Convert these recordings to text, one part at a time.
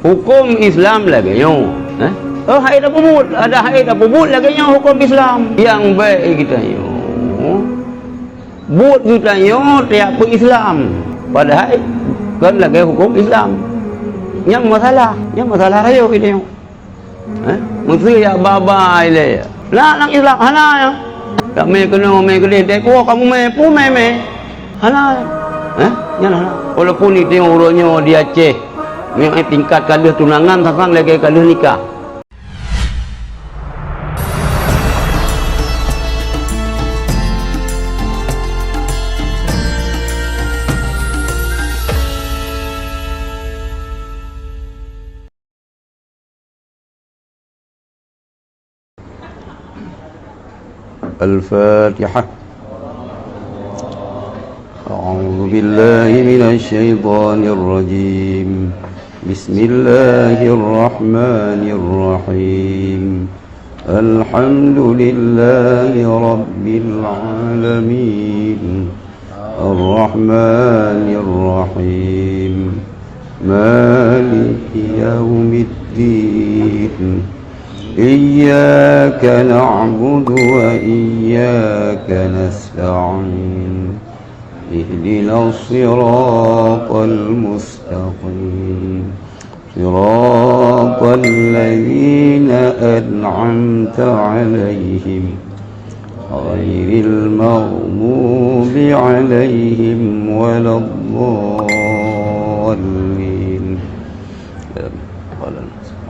hukum Islam lagi yo. Oh, hai dah pubut, ada hai dah pubut lagi nya hukum Islam. Yang baik kita yo. But kita yo tiap Islam. Padahal kan lagi hukum Islam. Yang masalah rayo kita yo. Mesti ya baba ile. Lah lang Islam hana ya. Kami kena kedai depo kamu pu me. Hana. Nyala. Walaupun itu urutnya di Aceh. Yang tingkat kadah tunangan sang lagi kadah nikah. الفاتحة. أعوذ بالله من الشيطان الرجيم. بسم الله الرحمن الرحيم. الحمد لله رب العالمين. الرحمن الرحيم. مالك يوم الدين. إياك نعبد وإياك نستعين. اهدنا الصراط المستقيم. صراط الذين أنعمت عليهم غير المغضوب عليهم ولا الضالين.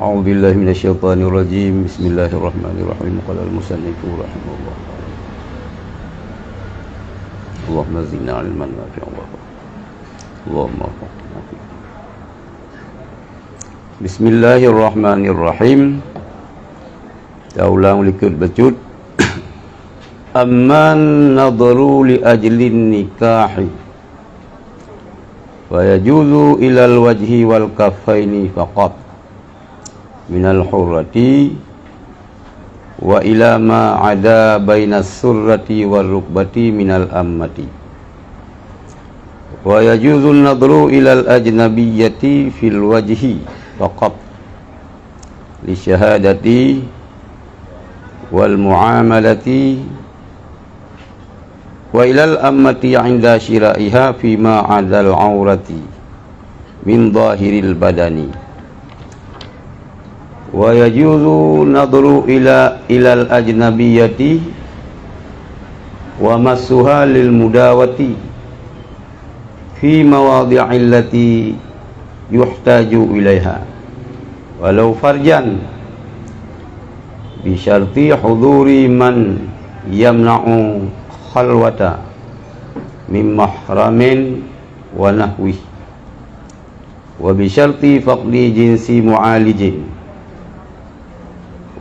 أعوذ بالله من الشيطان الرجيم. بسم الله الرحمن الرحيم. قال المصنف رحمه الله. اللهم زدنا علما نافعا اللهم وفقنا فيه. بسم الله الرحمن الرحيم. Kita ulang likut bacut. Amman nadru li ajlin nikahi wa yajuzu ilal wajhi wal kaffaini faqat minal hurrati wa ila ma ada bainas surrati wal rukbati minal ammati wa yajuzun nadru ilal ajnabiyyati fil wajhi faqat li syahadati wal muamalati wa ilal ammati 'inda syira'iha fi ma 'adal 'aurati min zahiril badani wa yajuzu nadru ilal ajnabiyyati wa massuha lil mudawati fi mawadhi'il lati yuhtaju ilaiha walau farjan bi syarti huduri man yamna'u khalwata min mahramin wa nahwi wa bi syarti faqdi jinsi mu'alijin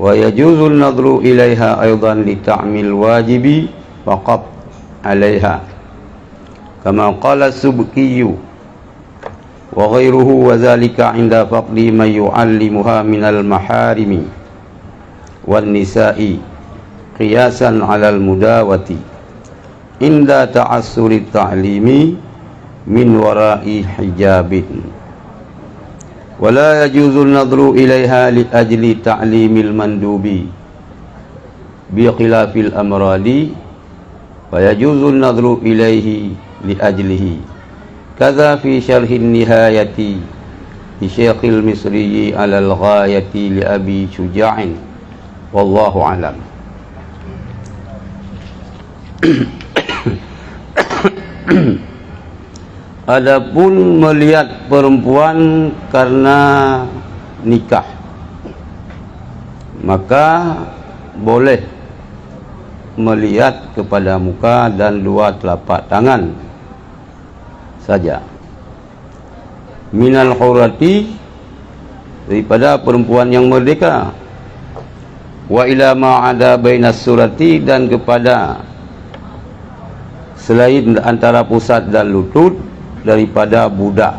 wa yajuzu an-nadru ilaiha aidan li ta'mil wajibi faqat 'alaiha kama qala as-subki wa ghairuhu wa dhalika 'inda faqdi man yu'allimuha minal maharimi wan nisa'i qiyasan 'alal mudawati inda ta'assuri ta'limi min wara'i hijabin. Wala yajuzu an-nadru ilaiha li ajli ta'limil mandubi bi khilafil amradi wa yajuzu an-nadru ilaihi li ajlihi kadza fi syarhin nihayati li Syekhil Misri 'ala al-ghayati li Abi Syuja'in wallahu a'lam. Adapun melihat perempuan karena nikah, maka boleh melihat kepada muka dan dua telapak tangan saja. Minal hurati, daripada perempuan yang merdeka. Wa ila ma'ada bainas surati, dan kepada selain antara pusat dan lutut daripada budak.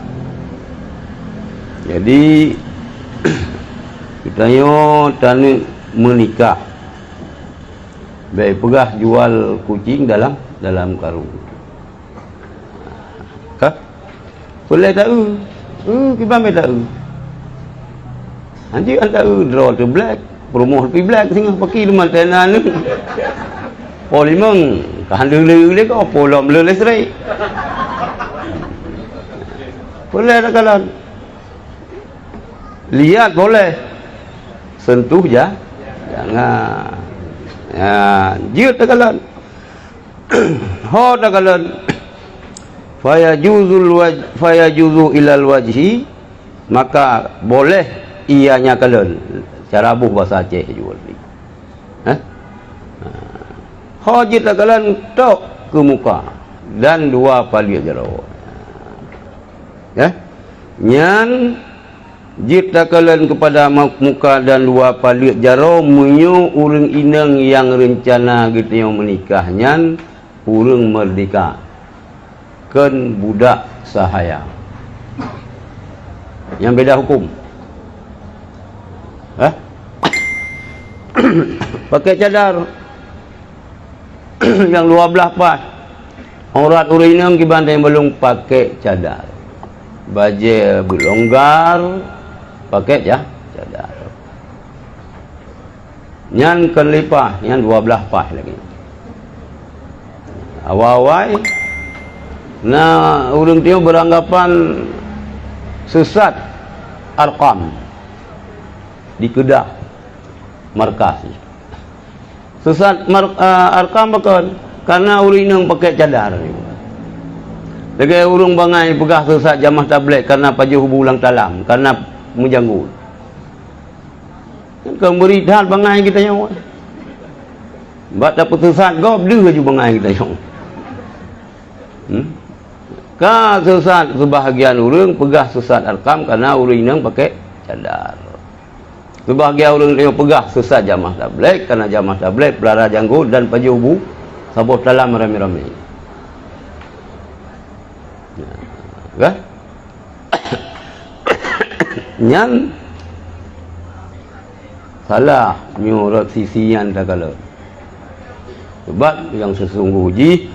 Jadi kita tanya menikah, baik pegah jual kucing dalam karung. Kah? Boleh tahu? Kita boleh tahu. Nanti anda draw tu black, promoh pi black singah pakai rumah tenan ni. Oh limang, kan lele le ko polom lele serai. Boleh tak kalan? Lihat boleh, sentuh ya, jangan. Ya, jiut tak kalan. Ho tak kalan. Faya juzu ilal wajhi, maka boleh ianya kalan. Cara abuh bahasa Aceh jual ni. Hajit tak kalan tok ke muka dan 2 palia jaro. Nyan jit tak kalan kepada muka dan 2 palia jaro munyo urang inang yang rencana gitu yang menikah nyan urang merdeka. Ken budak sahaya. Yang beda hukum. Pakai cadar yang 12 pas. Aurat urinang kibandai belum pakai cadar. Baju berlonggar pakai cadar. Nyan kelipah, nyan 12 pas lagi. Awal-awal nah urang tio beranggapan sesat Arqam di Kedah markas. Sesat Arqam bakal karena urang pakai cadar. Lagi urang bangai pegah sesat jamaah tabligh karena paju bulang talam karena menjanggut. Kan beridah bangai kita nyawa. Bak dapat sesat gob dia ju bangai kita nyawa. Ka sesat sebahagian urang pegah sesat Arqam karena urang pakai cadar. Sebahagian orang yang pegah sesat jamaah tabligh karena jamaah tabligh pelara janggut dan pajubu sabot dalam rame-rame. Kan? Nyan salah nyurat sisian tak kalau. Sebab yang sesungguhnya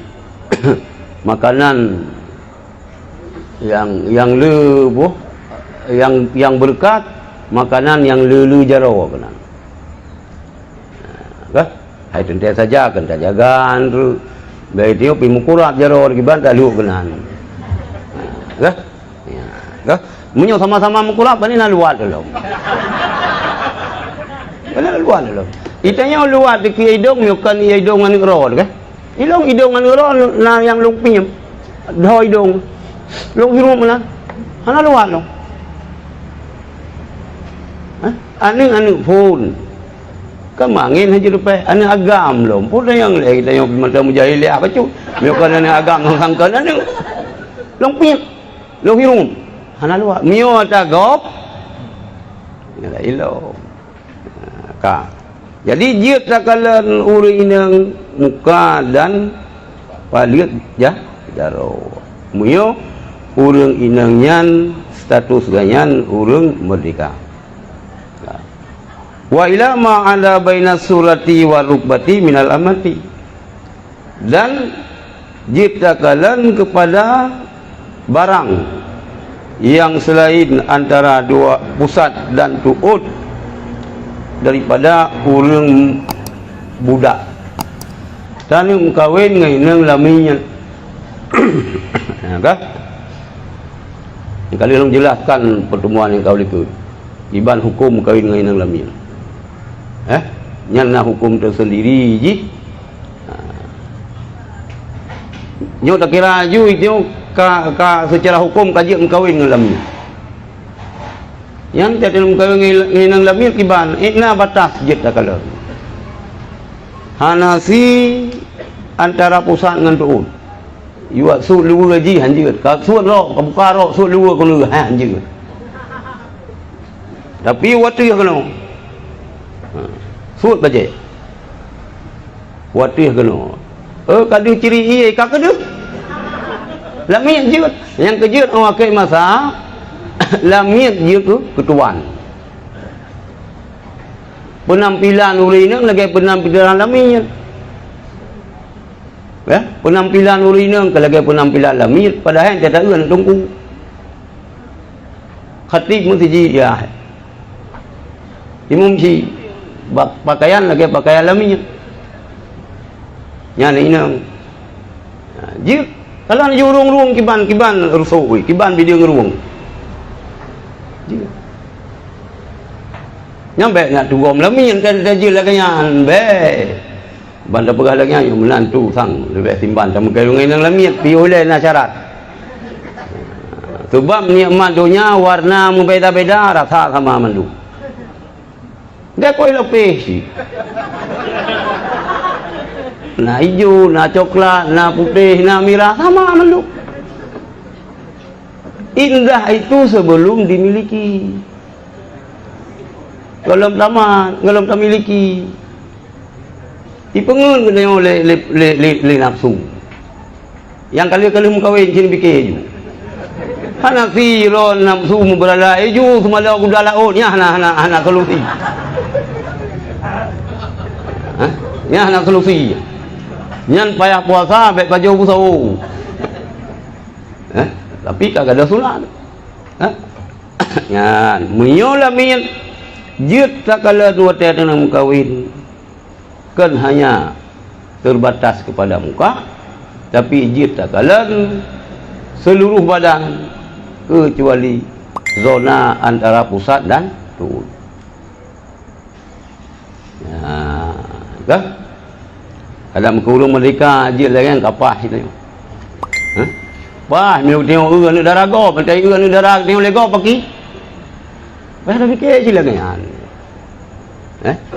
makanan yang lebuh yang berkat makanan yang lelu jaro kena. Kah? Hai tentu saja kan tak jagaan tu. Baik dia pi mukurat jaro di bantah lu kena. Kah? Ya. Kah? Munyo sama-sama mukurat bani na luat dulu. Bani luat dulu. Itanya luat di hidung kan hidung ngan ro kah? Ilong hidung ngan ro na yang lung pinyem. Dah hidung. Lung hirup mana? Hana luat lo. Anu pun kemangin haji lupa anu agam lom pun yang lagi kita yang mata mujahil apa cu mereka anu agam sangkan anu long pin long hirum hana luar mio tagap ngala ilo ka jadi jiut takalan uri inang muka dan palit ya jaro mio urang inangnya status ganyan urang merdeka. Wa ila ma ala baina surati wa rukbati minal amati, dan jiptakalan kepada barang yang selain antara 2 pusat dan tuut daripada urang budak tanu kawin ngainang laminya. Kah? Kali long jelaskan pertemuan yang kau likut iban hukum kawin ngainang laminya. Nyana hukum tersendiri ji. Nyo tak kira ju itu ka secara hukum kaji kawin ngalamnya. Yang tak dalam kawin nginang lamir kiban ina batas jit tak kalau. Hanasi antara pusat dengan tuun. Iwa su lu gaji hanjir. Ka su ro ka buka ro su lu ko lu hanjir. Tapi waktu ya kena. Suat baca. Waktu ya kena. Kadu ciri iya ka kadu. Lamir jut. Yang kejut orang ke masa lamir jut tu ketuan. Penampilan urinang lagi penampilan lamir. Ya, penampilan urinang lagi penampilan lamir padahal tak tahu nak tunggu. Khatib mesti ji ya. Imum si pakaian lagi pakaian alaminya. Nya ni nang. Jik kalau ni urung-urung kiban rusuk, kiban video ngerung. Jik. Nyampe nak tunggu melamin kan dia lagi yang be. Banda pegah lagi yang menantu sang lebih simpan sama kayu nang lamit pi oleh na syarat. Sebab nikmat dunia warna berbeza-beza rasa sama mandu. Dia koi lepih si. Na hijau, na coklat, na putih, na merah sama mandu. Indah itu sebelum dimiliki. Kalau tak miliki. Dipengun kena oleh nafsu. Yang kali-kali mu kahwin sini fikir je. Hanafi ron nafsu mu berala eju semala aku dah laut nya anak kelusi. Nya anak kelusi. Nyan payah puasa baik baju busau. Tapi kagak ada sunat. Nyan menyola min jut tak kala dua tiada nak kahwin. Kan hanya terbatas kepada muka, tapi jid tak kalan seluruh badan kecuali zona antara pusat dan turun. Kan? Dalam kurung mereka jid lagi yang kapah itu. Pah, minum tengok ni darah gop, tengok ni darah tengok lego pagi. Bah dah fikir je lagi kan.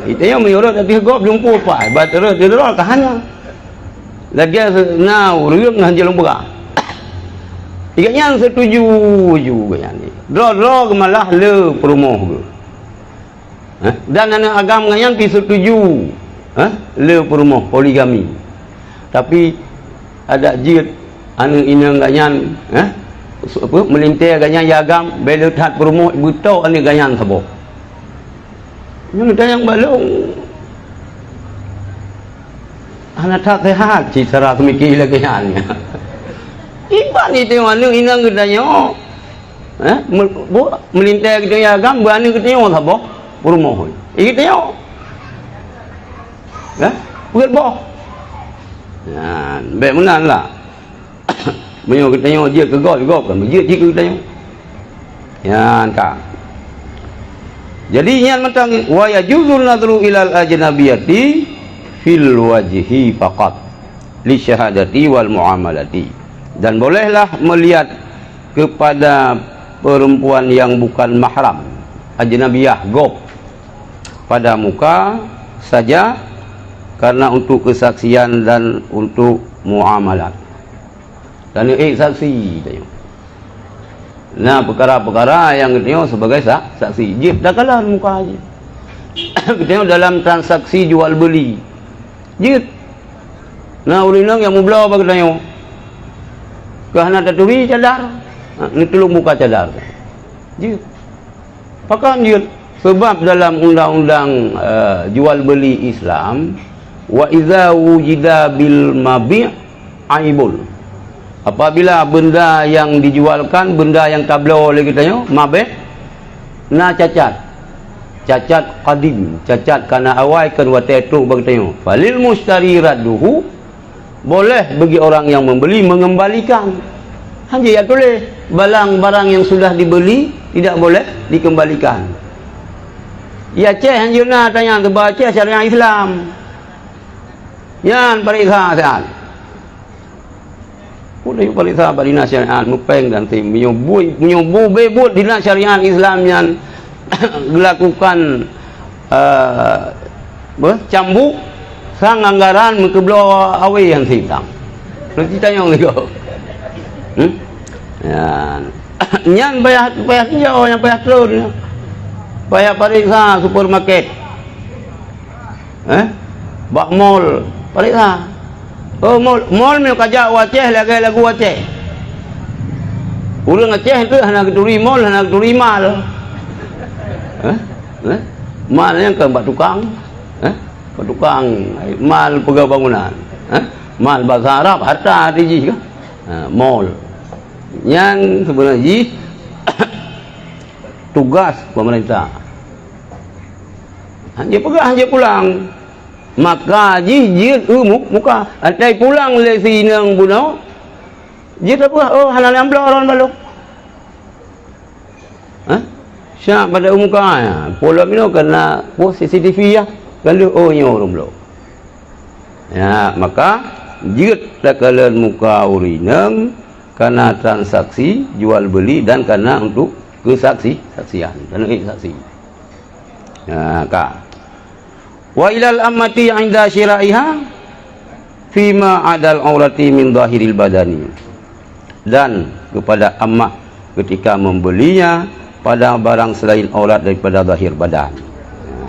Itu yang menyuruh tapi gop jumpa apa batera dia kahana lagi nau riung ngan jalan berah iganya setuju juga ni draw malah le promoh dan anak agama yang setuju le promoh poligami tapi ada jid anu inang ganyan apa melintir ganyan yagam bela tat promoh buto anu ganyan sabo. Yang ada yang balong anak tak sehat citra semikir lagi hanya iban itu mana inang gedanya melintai kita ya agam berani kita yang apa perumahan kita yang buat boh baik menang lah menyo kita yang dia kegol kan dia kita yang kak. Jadi yang mentang wa yajuzul nadru ilal ajnabiyati fil wajhi faqat li syahadati wal muamalati, dan bolehlah melihat kepada perempuan yang bukan mahram ajnabiyah gop pada muka saja karena untuk kesaksian dan untuk muamalat dan saksi tanya. Nah, perkara-perkara yang kita sebagai saksi. Jip dah kalah muka aja. Kita dalam transaksi jual beli. Jip. Nah, orang yang mublah apa kita tengok. Kerana taturi cadar. Ni tolong muka cadar. Jip. Pakai jip. Sebab dalam undang-undang jual beli Islam, wa iza wujida bil mabi' aibul. Apabila benda yang dijualkan, benda yang tablo oleh kita yo, mabeh, na cacat qadim, cacat karena awai kan watetu bagi tayo. Falil mustari radduhu, boleh bagi orang yang membeli mengembalikan. Hanya ya tulis barang yang sudah dibeli tidak boleh dikembalikan. Ya ceh hanjuna tanya tu baca syariat Islam. Yan parikha saat. Udah parikha barina syariat mupeng dan tim menyobu bebut dina syariat Islam yang dilakukan cambuk sang anggaran mengkeblo awe yang hitam. Nanti tanya lagi. Yan bayar jauh yang bayar turun. Bayar pariksa supermarket. Bak mall pariksa. Oh mall ni kajak waceh lagi lagu waceh. Ulang Aceh tu hendak turi mall, hendak turi mal. Mal yang ke bak tukang. Bak tukang mal pegawai bangunan. Mal bahasa Arab harta diji kan. Mall. Yang sebenarnya tugas pemerintah Dia pegah dia pulang. Maka jijit muka atai pulang le sinang buno. Dia tak pegah oh halal amblok orang balok. Syak pada muka ya. Pola mino kena CCTV ya. Kalau oh nyorong lo. Ya, maka jit takalan muka urinam karena transaksi jual beli dan karena untuk kesaksian dan saksi. Ya, kak. Wa ilal ammati 'inda syira'iha fima adal aurati min zahiril badani. Dan kepada ammah ketika membelinya pada barang selain aurat daripada zahir badan.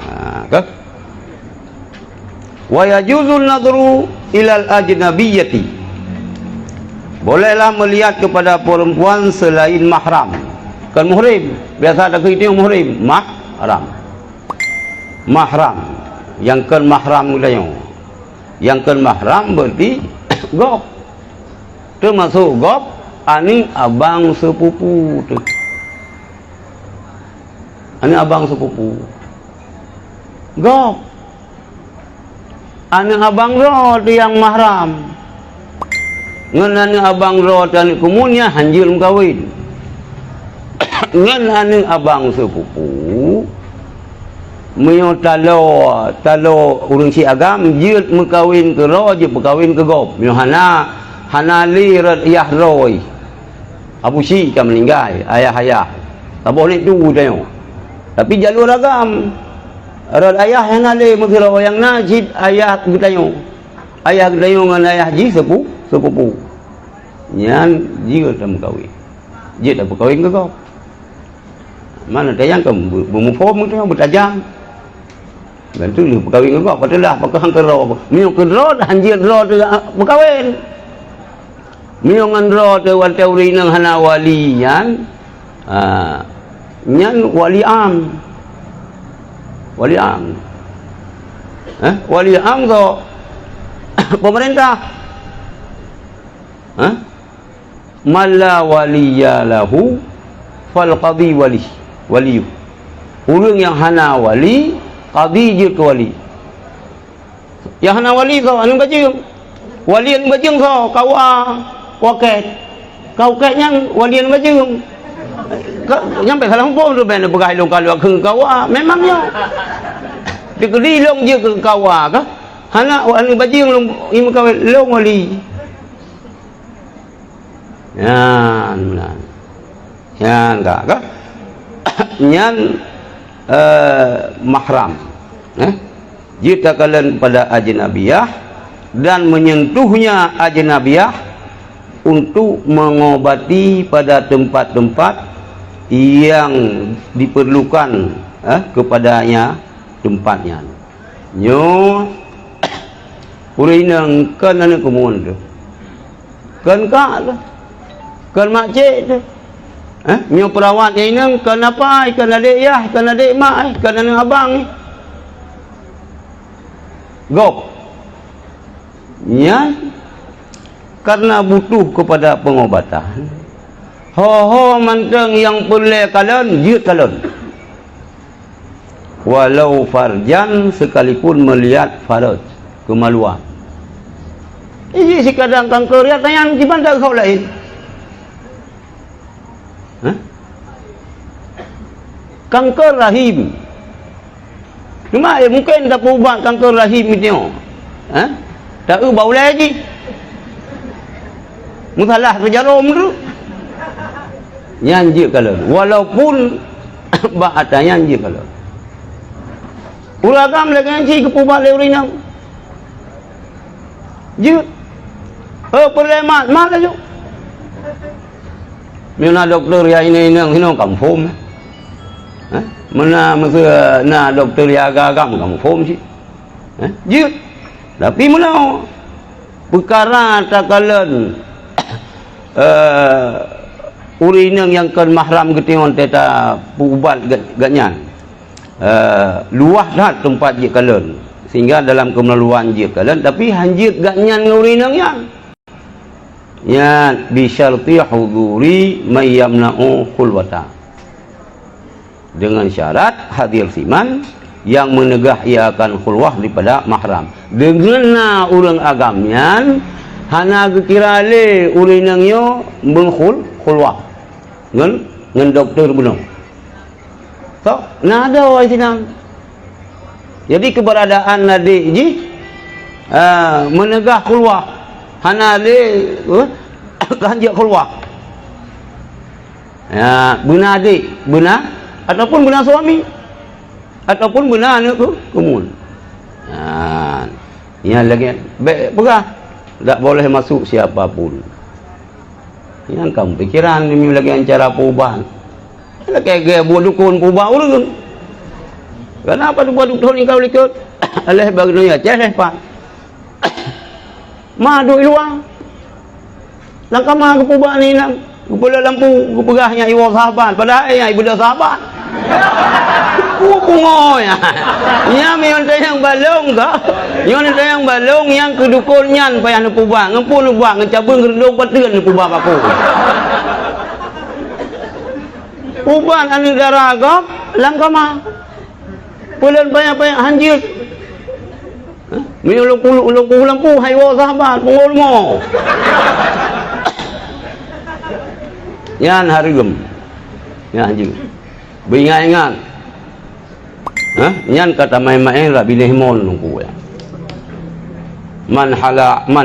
Nah, wa yajuzun nadru ilal ajnabiyyati. Bolehlah melihat kepada perempuan selain mahram. Kan muhrim. Biasa ada kita yang muhrim, mahram. Mahram. Yang kan mahram gulayo. Yang kan mahram berarti gop. Termasuk gop ani abang sepupu tu. Ani abang sepupu. Gop. Ani abang ro yang mahram. Ngan ani abang ro dan kumunya hanjil mengkawin. Ngan ani abang sepupu. Mio talo urang si agam jiut mengkawin ke ro je berkawin ke gop. Mio hana li yah roy. Abu si kan meninggal ayah. Tak boleh tu dia. Tapi jalur agam rod ayah yang ale mengkira yang najib ayah getayo dengan ayah ji sepupu nyan ji tak berkahwin ji tak berkahwin ke kau mana tayang kamu bermufom tu bertajam dan tu berkahwin ke kau padalah pakai hangkero miong kedro hanjir ro tu berkahwin miong andro tu wal teori nang hana wali nyan wali am wali am tu pemerintah malla waliyalahu fal qadi wali orang yang hana wali qadi je ke wali yang hana wali tu anu bajing wali anu bajing tu kau waket yang wali anu bajing nyampe salah hukum tu ben begai long kalau ke kawa memangnya dikeli long je ke kawa ke hana anu bajing long im kawin long wali yan ka ka nyan mahram jika kalian pada ajnabiyah dan menyentuhnya ajnabiyah untuk mengobati pada tempat-tempat yang diperlukan kepadanya tempatnya nyo urinang kan anu kemun tu kan ka tu kan makcik tu nyo perawat ini kan apa kan adik yah kan adik mak kan anu abang gop nya karena butuh kepada pengobatan ho manteng yang boleh kalian jut kalian walau farjan sekalipun melihat faraj kemaluan ini sekadang kanker ya tayang di mana kau lain kanker rahim cuma mungkin tak ubat kanker rahim itu tak bau lagi musalah terjarum tu nyanji kalau walaupun bahata nyanji kalau ulagam lagi nyanji kepubat leurinam jut perlemat mat aja mina doktor ya ini hinong kampung mana masa na doktor ya agam kampung sih jut tapi mana perkara takalan urinang yang kan mahram ketingon teta ubat ganyan luah dah tempat je kalen sehingga dalam kemeluan je kalen tapi hanjir ganyan urinang yang ya bisyarti huduri mayyamna'u khulwata dengan syarat hadir siman yang menegah ia akan khulwah daripada mahram. Dengan orang agamian hana kira le urinang yo khulwah ngan doktor benar. So, nada wa sinam. Jadi keberadaan nadi ji menegah khulwah hana le kanjak khulwah. Ya, benar adik, benar ataupun benar suami ataupun benar anak tu kumun. Ya lagi baik pegah tak boleh masuk siapapun. Yang kamu pikiran ini lagi cara perubahan. Kayak buat dukun perubahan orang. Kenapa tu buat dukun ni kau ikut? Alah bagusnya celeh pak. Madu iluang. Langkah mah ke perubahan ni nang. Kepala lampu, kepegahnya iwa sahabat. Padahal yang ibu dah sahabat. Pungoy. Ya memang tayang balong ka. Yang tayang balong yang kedukunnya payah nak pubah. Ngempun buat ngecabung gerendong patun nak pubah aku. Pubah anu darah ka langkah mah. Pulan banyak hanjir. Minulung lampu hai iwa sahabat pungolmo. Yan harigem. Ya anjing. Beringat-ingat. Yan kata mai-mai la bilihmon nungku ya. Man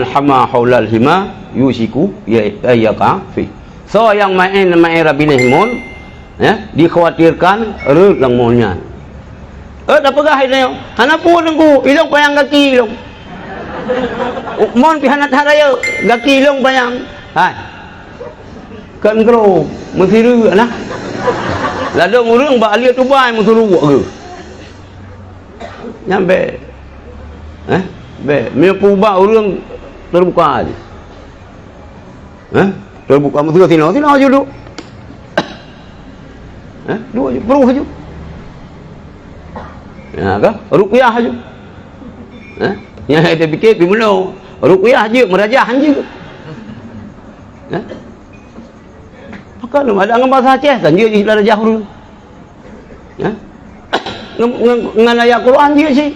hama haulal hima yusiku yaka fi. So yang main ra bilihmon ya dikhawatirkan reut lang monyan. Dah pegah ini. Hana pun nungku ilong payang kaki ilong. Mon pi hanat haraya kaki ilong payang. Hai. Kan kro mesiru nah ladang urang ba alia tubai mesuru ke nyampe be me puba urang terbuka aja terbuka mesuru sino aja dulu dua aja peruh aja ya ka ruqyah aja yang ada fikir pi meno ruqyah aja merajah aja kalau ada ngam bahasa Aceh kan dia istilah jahul. Ya. Ngan ayat Quran dia sih.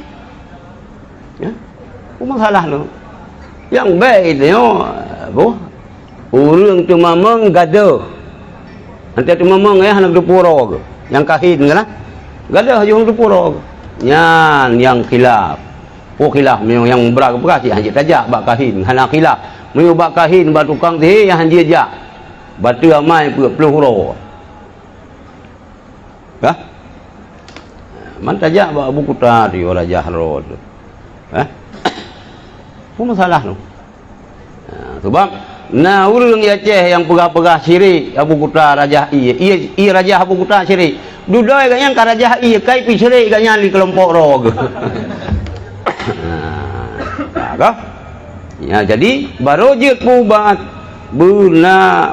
Ya. Apa masalah lu? Yang baik itu boh. Urang tu mamang gaduh. Nanti tu mamang anak dupuro ke. Yang kahin kan? Gaduh yang dupuro. Nyan yang khilaf. Oh khilaf yang berapa sih hanya tajak bak kahin. Hana khilaf. Meu bak kahin bak tukang teh yang dia jak. Batu amai peluk hurau. Kah? Man tajak bawa buku tadi orang jahro tu. Apa masalah tu? Sebab urang Aceh yang pegah-pegah syirik Abu Kuta Raja iya Raja Abu Kuta syirik. Dudoi ganyang ka Raja kai pi syirik ganyang di kelompok rog. Kah? Ya jadi baru je pubat buna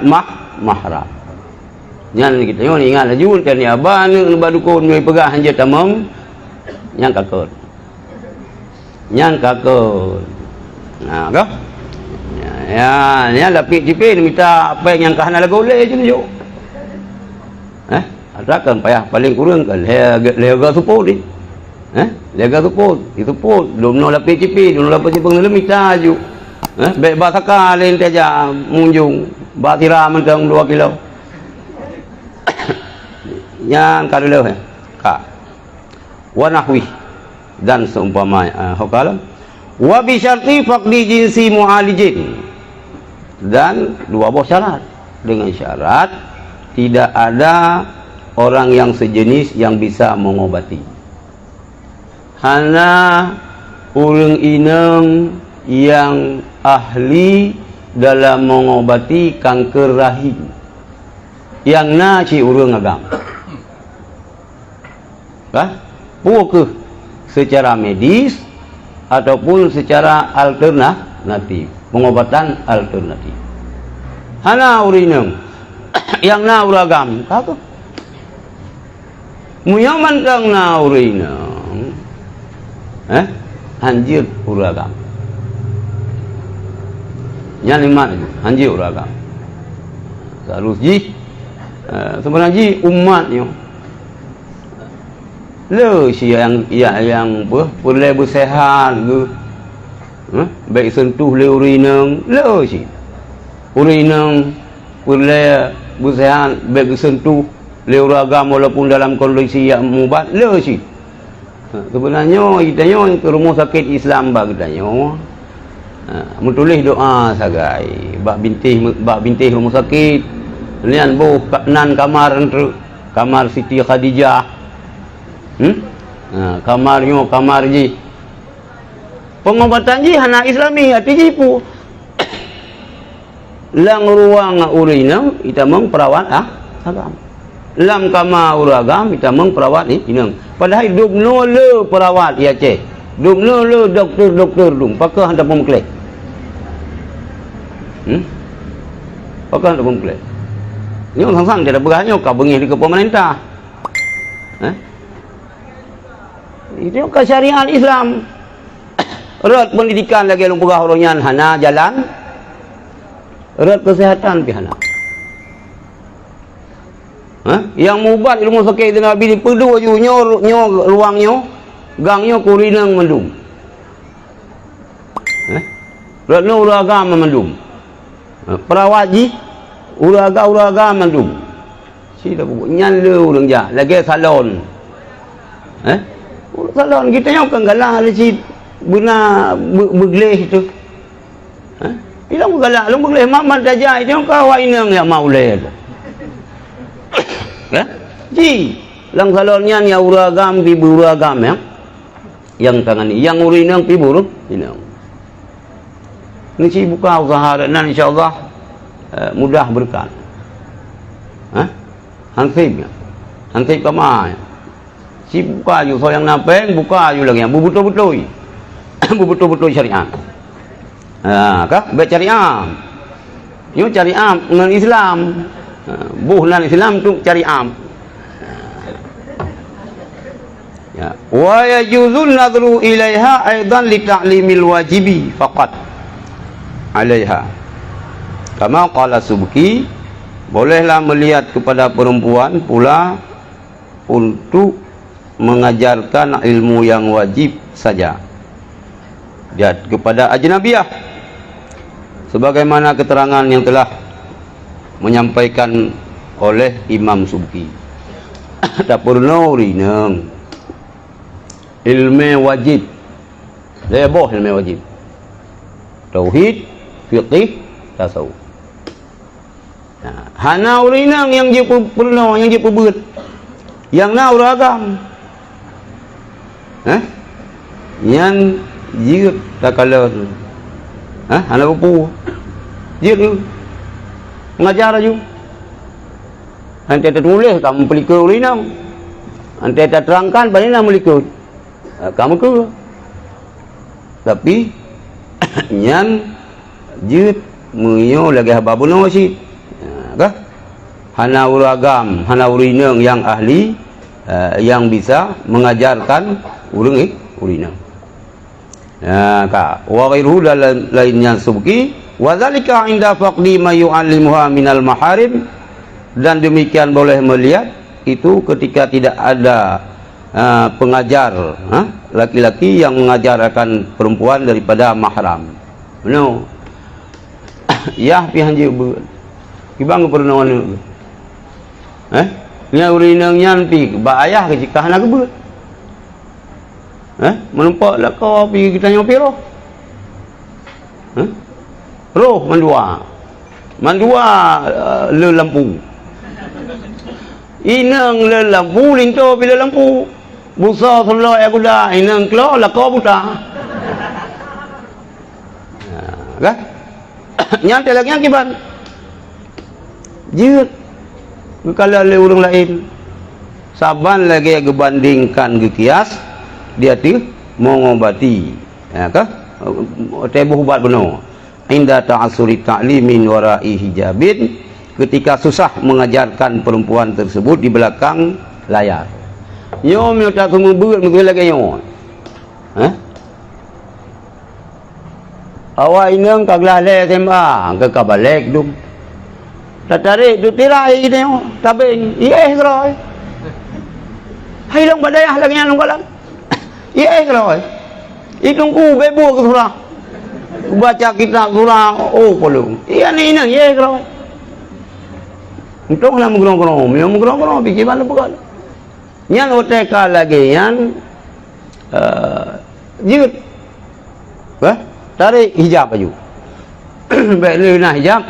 mahram. Nyan kita yo ingat laju kan ya ban badukun mai pegah hanje tamam nyang kakut. Nyang kakut. Nah, kah? Ya lapik cipin minta apa yang kahana lagu le je yo. Atakan payah paling kurang kan lega suput ni. Lega suput, itu pun belum lapik cipin, belum lapik cipin minta aju. Baik bahasa kalian saja munjung batira mentang 2 kilo. Yang kadelo ka. Wa nahwi dan seumpama hakalam wa bi syarti faqdi jinsi mu'alijin. Dan 2 buah syarat. Dengan syarat tidak ada orang yang sejenis yang bisa mengobati. Hana urang ineng yang ahli dalam mengobati kanker rahim yang naci urang agam. Bukan secara medis ataupun secara alternatif, pengobatan alternatif. Hana urineng yang na uragam kako muyaman kang na urineng anjir uragam yang lima itu anjir uragam harus ji sebenarnya umatnya Le si yang apa? Boleh bersehat ke. Baik sentuh le urinang, le si. Urinang boleh bersehat, baik sentuh le uragam walaupun dalam kondisi yang mubat, le si. Sebenarnya kitanya ke rumah sakit Islam ba kitanya. Menulis doa sagai bak bintih rumah sakit. Nian bu nan kamar kamar Siti Khadijah. Kamar ji pengobatan ji hana islami hati ji pu lang ruang urinang ita meng perawat agam lam kama uragam ita meng perawat ni inang padahal duk no le perawat ya ce duk no le doktor dum pakah handa pemklek pakah handa pemklek ni orang sang tidak beranya ka bengi di ke pemerintah itu ke syariat Islam. Erat pendidikan lagi lu pegah orangnya hana jalan. Erat kesehatan pi hana. Yang mubat ilmu sakit itu Nabi di pedu aju nyo ruangnya, gangnya kurinang mendum. Erat no uraga mendum. Perawaji uraga mendum. Si dah nyan le urang ja lagi salon. Salon kita yang kan galah si guna begleh itu. Ilang galak lu begleh mamat saja itu kau inang yang mau le. Ji, lang salonnya ya uragam pi buragam ya. Yang tangan ni yang urinang pi buruk inang. Ni si buka usaha dan insyaallah mudah berkat. Hansib kamai. Si buka ju so yang napeng buka ju lagi betul-betul betul-betul syariat kah baik syariat yo syariat non Islam buh non Islam tu syariat ya wa yajuzun nadru ilaiha aidan li ta'limil wajibi faqat alaiha kama qala Subki bolehlah melihat kepada perempuan pula untuk mengajarkan ilmu yang wajib saja dan kepada ajnabiyah sebagaimana keterangan yang telah menyampaikan oleh Imam Subki. Tak perlu rinang ilmu wajib leboh ilmu wajib tauhid fiqih tasawuf hana rinang yang dia perlu yang dia perbuat yang na uragam yang jiut tak kala anak upu jiut tu mengajar aju nanti tertulis kamu pelika urinam nanti terangkan bagaimana melikut kamu ke tapi yang jiut menyo lagi haba bunuh si kah hana uragam hana urinang yang ahli yang bisa mengajarkan urinang ka wa ghairuhu lainnya Subki wa dzalika inda faqdi ma yu'allimuha minal maharim dan demikian boleh melihat itu ketika tidak ada pengajar laki-laki yang mengajarkan perempuan daripada mahram no ya pihan je kibang pernah nya urinang nyanti ba ayah ke jika nak kebeut menempok lah kau pergi kita nyopi roh roh mandua le lampu inang le lampu linto bila lampu busa sallallahu aku dah inang klo lah kau buta kan nyantai lagi yang kiban jiut kalau le orang lain saban lagi gebandingkan ke kias dia tu mengobati ya kah tebuh ubat benar inda ta'assuri ta'limin wara'i hijabin ketika susah mengajarkan perempuan tersebut di belakang layar nyom yo tak semua berat mungkin lagi nyom awak inang kaglah le sembang ke kabalek dum tak tarik tu tirai dia tabing iya rồi Hay long badayah lagi yang long kalam. Iya kalau itu ku bebu ke surah. Baca kitab surah oh perlu. Iya ni nang iya kalau. Untuk nak menggerong-gerong, yang menggerong-gerong fikir mana bukan. Yang oteka lagi yang jut. Tarik hijab baju. Baik ni nak hijab.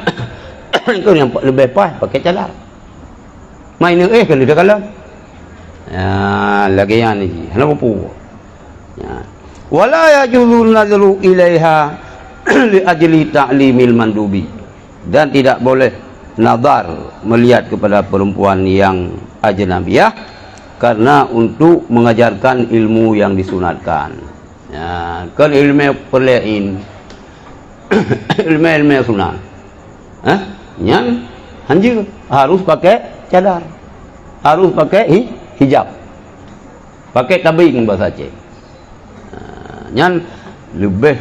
Kau yang lebih pas pakai cadar. Main kan dia kalah. Ya, lagi yang ni. Hana pupu. Ya. Wala yajuzu nadru ilaiha li ajli ta'limil mandubi. Dan tidak boleh nazar melihat kepada perempuan yang ajnabiyah karena untuk mengajarkan ilmu yang disunatkan. Ya, kan ilmu perlain. Ilmu sunat. Yang hanjir harus pakai cadar. Harus pakai hijab. Pakai tabing bahasa Aceh. Yang lebih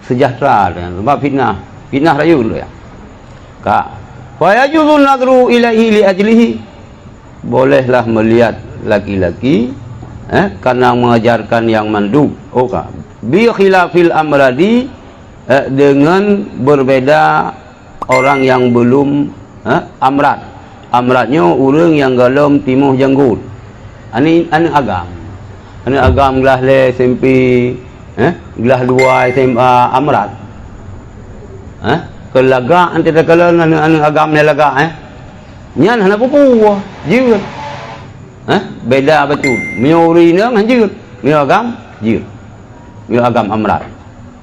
sejahtera sebab fitnah rayu dulu ya. Kak fa yajuzu nadru ilaihi li ajlihi, bolehlah melihat laki-laki karena mengajarkan yang mandub. Oh kak bi khilafil amradi, dengan berbeda orang yang belum amrat. Amratnya orang yang galom timuh janggut. Ani agam. Ani agam gelah le SMP, gelah 2 SMA amrat. Kelaga antara kalau anu agam ni laga nyan hana pupu jeut beda betul miori nang jeut mi agam jeut mi agam amrat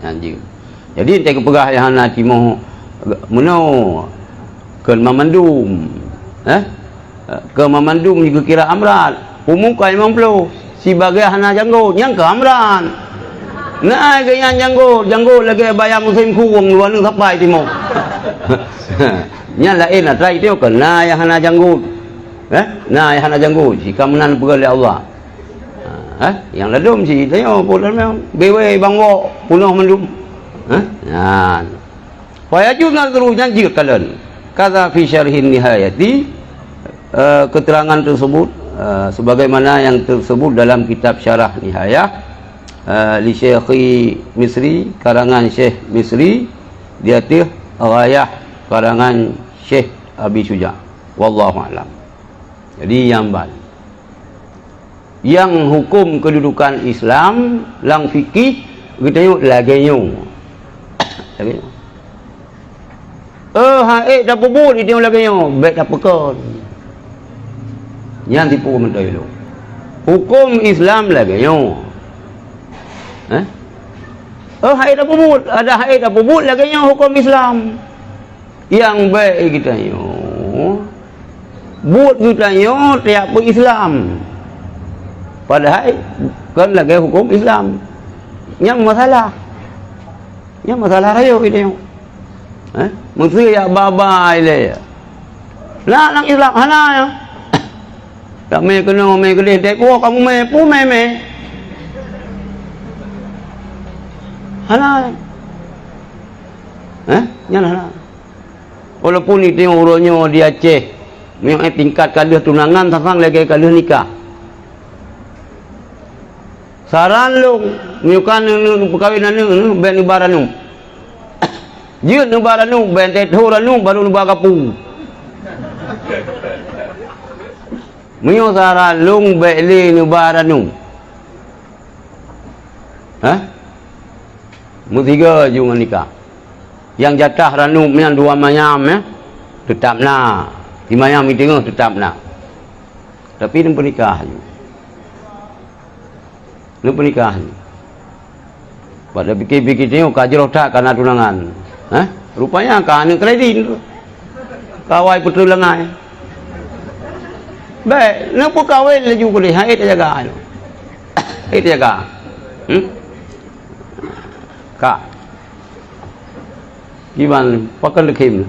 nyan jeut jadi ente kepegah yang hana timo meno ke mamandum ke mamandum juga kira amrat umuka 50 si bagai hana janggut yang ke amrat. Nah, kaya janggut lagi bayar musim kuwang luar nung sampai timo. Nya lain lah try tio kan nah yang hana janggut. Nah yang hana janggut si kamenan pegal Allah. Yang ladum si tio pulan memang bewe bangwo punuh mendum. Nah. Wayajun nadru janjir kalian. Kata fi syarhin nihayati, keterangan tersebut sebagaimana yang tersebut dalam kitab syarah nihayah li Syekhi Misri, karangan Syekh Misri, dia tih ghayah karangan Syekh Abi Syuja. Wallahu a'lam. Jadi yang hukum kedudukan Islam lang fikih kita yuk lagi nyung. Dah pebut dia lagi nyung, baik dah pekon. Yang tipu mentai lu. Hukum Islam lagi nyung. Haid dah pebut, ada haid dah pebut lagi yang hukum Islam yang baik kita yo buat kita yo tiap Islam padahal kan lagi hukum Islam yang masalah rayo ini yo mesti ya baba ile lah nang Islam hana ya tak me kena me gede dek kamu me pu me hana hana walaupun itu yang urutnya di Aceh yang tingkat kalah tunangan sang lagi kalah nikah saran lu nyukan perkahwinan nu ben ibarat nu jeut nu barat nu ben teturan nu baru nu bagapu mio saran lung beli nu barat nu Mutiga juga nikah. Yang jatah ranum yang 2 mayam tetap nak. Di mayam itu tetap nak. Tapi dia pernikah juga. Dia pernikah. Pada fikir-fikir tengok kajroh tak karena tunangan. Rupanya kan kredit. Kawai putu lengai. Baik, nak pun kawai lagi boleh. Itu jaga. Itu jaga. Kak, gimana? Pakai lekim.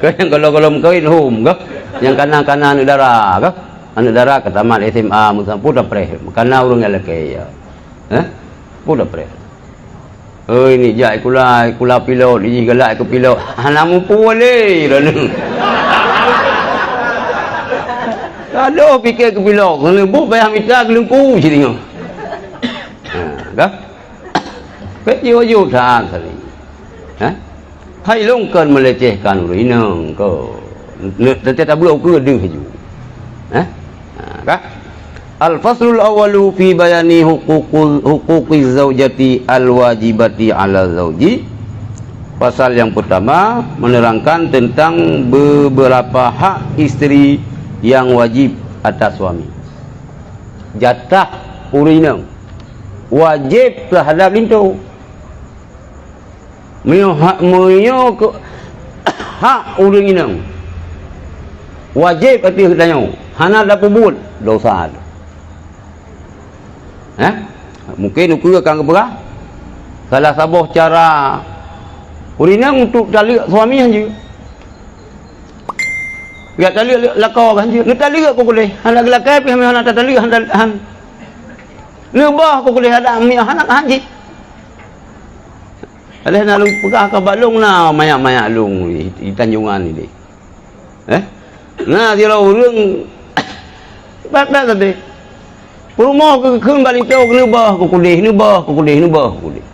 Yang kalau kawin home, kah? Yang kanan negara, kah? Negara ke tamat SMA, musampu dah preh. Karena orang yang lelaki, pun dah preh. Oh ini jai kula pilot, ini galak ke pilot. Hanamu pun boleh, rana. Aduh fikir ke bila kena buh bayar mita gelengku je tengok. Dah. Kejo-jo dah sekali. Hai longkan melecehkan urinang ko. Nanti tak boleh ke deh ju. Dah. Al-faslul awwalu fi bayani huquqiz zaujati al-wajibati 'ala zauji. Pasal yang pertama menerangkan tentang beberapa hak isteri yang wajib atas suami. Jatah urinang wajib terhadap itu. Hak urinang wajib atas katanya. Hana dapat buat dosa. Mungkin ukur akan keberah. Salah sabuh cara urinang untuk tali suami saja. Ya tali lakau kan je. Ni tali apa boleh? Anak lelaki pi anak tali han. Lebah apa boleh ada mi anak haji. Aleh nak lu pegah ke balung na mayak-mayak lung di Tanjungan ni. Nah dia urang bat-bat tadi. Rumah ke keun balik tau ke lebah ke kulih, lebah ke kulih, lebah ke kulih.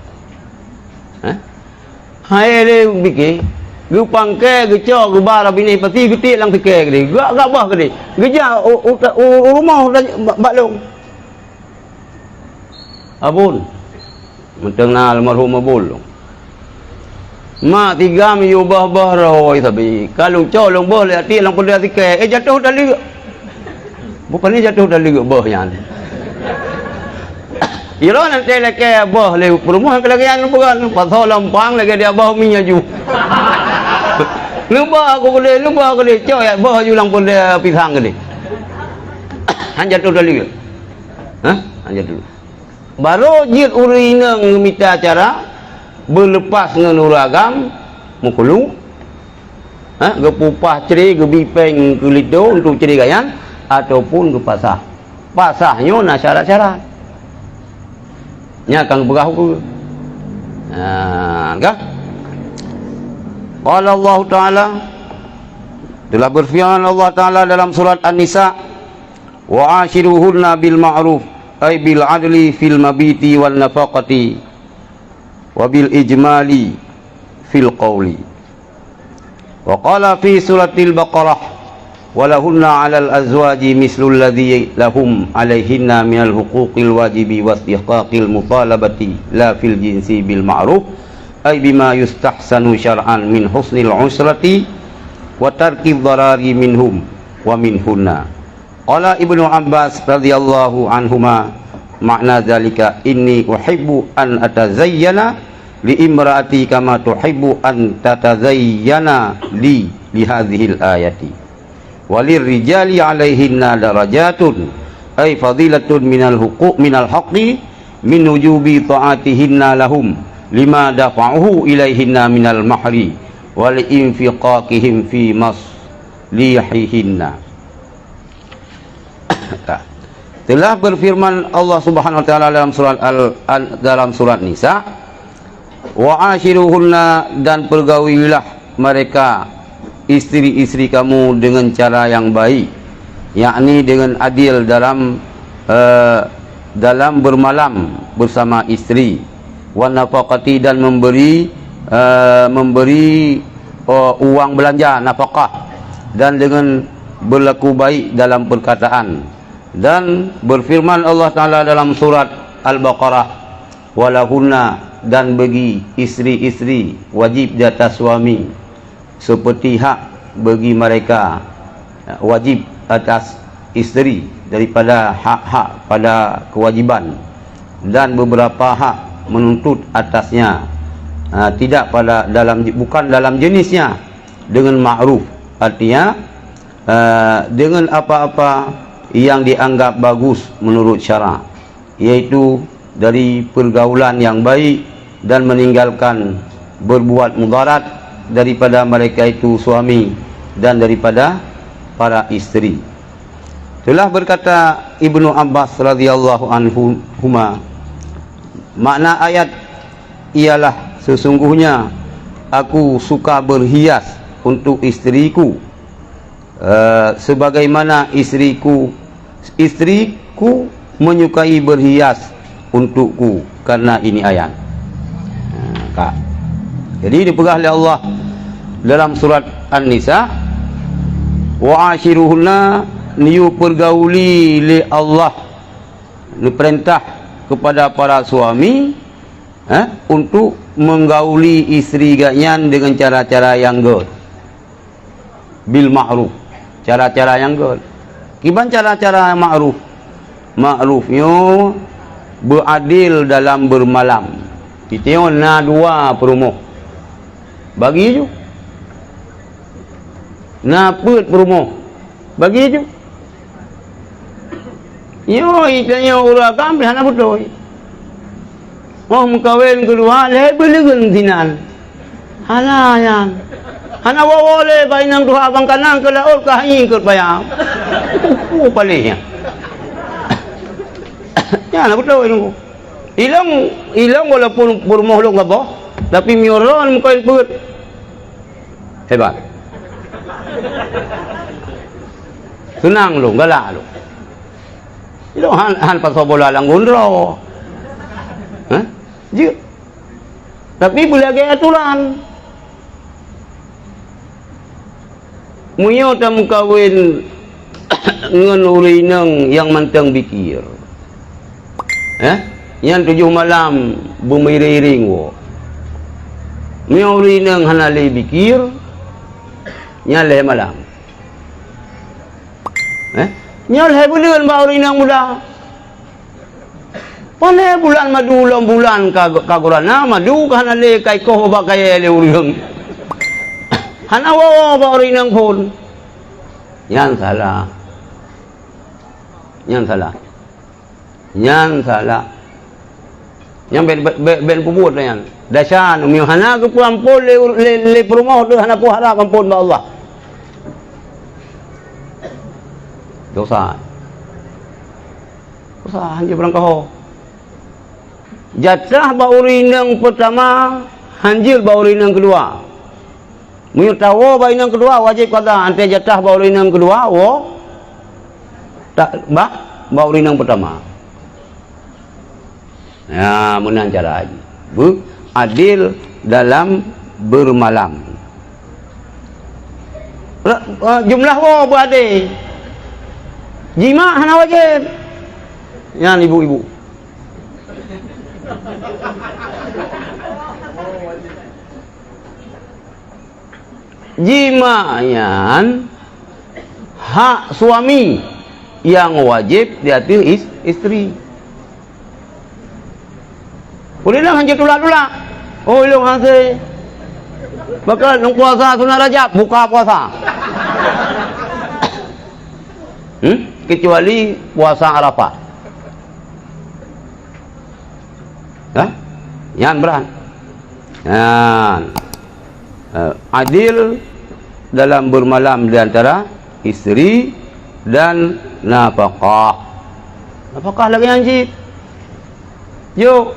Hai dia fikir gu pangke gu cok gu bar bini pati getik lang fikir ke dia gak bah ke dia geja rumah baklong abun mentengna almarhum abul ma tiga mi ubah bah roi sabi kalau cok long bah le ati lang pada fikir jatuh tali bukan ni jatuh tali bah yan Iro nanti lagi abah le rumah ke lagi yang bukan pasal lampang lagi dia abah minyak ju. Lupa aku boleh cok ya abah ju lang boleh pisang ke dia. Hanya tu dulu. Hanya dulu. Baru jid urina minta cara berlepas dengan uragam mukulu. Gepupah ceri gebipeng ke lido untuk ceri gayan ataupun ke pasah. Pasahnya nak syarat-syarat. Nya akan berahku. Kan? Qala Allah Ta'ala telah berfirman Allah Ta'ala dalam surat An-Nisa wa ashiruhunna bil ma'ruf ay bil adli fil mabiti wal nafaqati wa bil ijmali fil qawli wa qala fi suratil Baqarah walahunna 'alal azwaji mislul ladzi lahum 'alaihinna minal huquqil wajibi wastihqaqil mutalabati la fil jinsi bil ma'ruf ay bima yustahsanu syar'an min husnil usrati wa tarki dharari minhum wa minhunna. Qala Ibnu Abbas radhiyallahu anhuma makna dzalika inni uhibbu an atazayyana li imraati kama tuhibbu an tatazayyana li hadhil ayati walir rijali alaihinna darajatun ay fadilatun minal huquq minal haqqi min wujubi ta'atihinna lahum lima dafa'uhu ilaihinna minal mahri wal infiqaqihim fi maslihihinna. Telah berfirman Allah Subhanahu wa taala dalam surat Nisa wa ashiruhunna dan pergaulilah mereka istri-istri kamu dengan cara yang baik, yakni dengan adil dalam bermalam bersama istri, wa nafaqati dan memberi uang belanja nafkah, dan dengan berlaku baik dalam perkataan. Dan berfirman Allah Ta'ala dalam surat Al-Baqarah walahunna dan bagi istri-istri wajib di atas suami seperti hak bagi mereka wajib atas isteri daripada hak-hak pada kewajiban, dan beberapa hak menuntut atasnya tidak pada bukan dalam jenisnya dengan ma'ruf, artinya dengan apa-apa yang dianggap bagus menurut syara, yaitu dari pergaulan yang baik dan meninggalkan berbuat mudarat daripada mereka itu suami dan daripada para istri. Telah berkata Ibnu Abbas radhiyallahu anhuma, makna ayat ialah sesungguhnya aku suka berhias untuk istriku sebagaimana istriku menyukai berhias untukku, karena ini ayat. Kak. Jadi dipegang oleh Allah dalam surat An-Nisa, wa ashiruhunna, niu pergauli li Allah, ni perintah kepada para suami untuk menggauli istri ganyan dengan cara-cara yang good, bil ma'ruf, cara-cara yang good. Kiban cara-cara ma'ruf? Ma'rufnya beradil dalam bermalam. Kita na dua perumoh bagi je, na put perumoh bagi je. Yo itanya ura kamp hana betul. Oh mukawin kedua lebih legan sinan. Hana yan. Hana wawole bainang dua abang kanan ke laut ke haing ke bayam. Oh palingnya. Ya na betul itu. Ilang walaupun perumoh lo ngabo, tapi mioron mukawin put. Hebat. Senang lo, galak lo. Itu han pasobola lang gondro. Je. Tapi boleh agak aturan. Munyo ta mukawin ngan urinang yang mantang bikir. Yang 7 malam bumiriring wo. Munyo urinang hanali bikir nyale malam. Nyale bulan ba urinang muda. Pane bulan madu ulang bulan kagurana madu ka hanale kay ko ba kay le uring. Hanawa ba urinang pun. Yan salah. Yan salah. Yan salah. Yang ben pubut yan. Dasan umi hana ke puampol le perumahan tu hana pu harap ampun ba Allah. Dosa. Dosa hanya berangkau. Jatah baurinang pertama, hanjil baurinang kedua. Mengetahui baurinang kedua wajib kada ante jatah baurinang kedua wo tak baurinang pertama. Ya, menang cara haji. Adil dalam bermalam. Jumlah wo berade. Jima hana wajib. Yang ibu-ibu. Jima'yan hak suami yang wajib di atas istri. Bolehlah hanya tulak-tulak. Oh ilung hase. Bakal nung puasa sunat Rajab buka puasa. Kecuali puasa Arafah. Yan beran. Yan. Adil dalam bermalam di antara istri dan nafkah. Nafkah lagi anjir. Yo.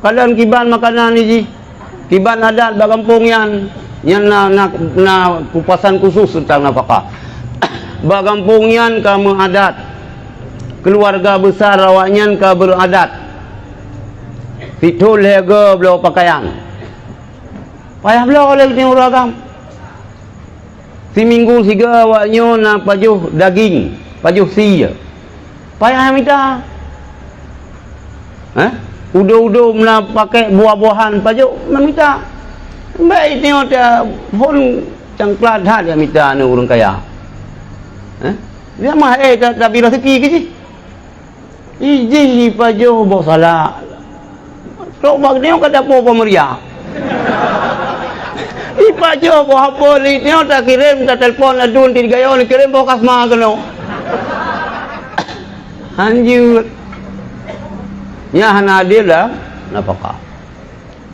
Kalian kiban makanan ni ji. Kiban adat bagampung yan. Yan na kupasan khusus tentang nafkah. Bagampung yan kamu adat. Keluarga besar awaknya ka beradat. Fitul lega belau pakaian. Payah belau oleh ni uragam. Si minggu siga awaknya na pajuh daging, pajuh sia. Payah minta. Udo-udo na pakai buah-buahan pajuh minta. Baik tengok dia pun cangklat hat dia minta ni orang kaya. Dia mah tak rezeki ke sih? Iji pajuh bawa salah. Kalau bagi dia kata apa meriah. Pajuh bawa apa ni? Dia tak kirim tak telefon adun tiga gayo ni kirim bawa kasma keno. Anjir. Ya hana adil lah nafkah.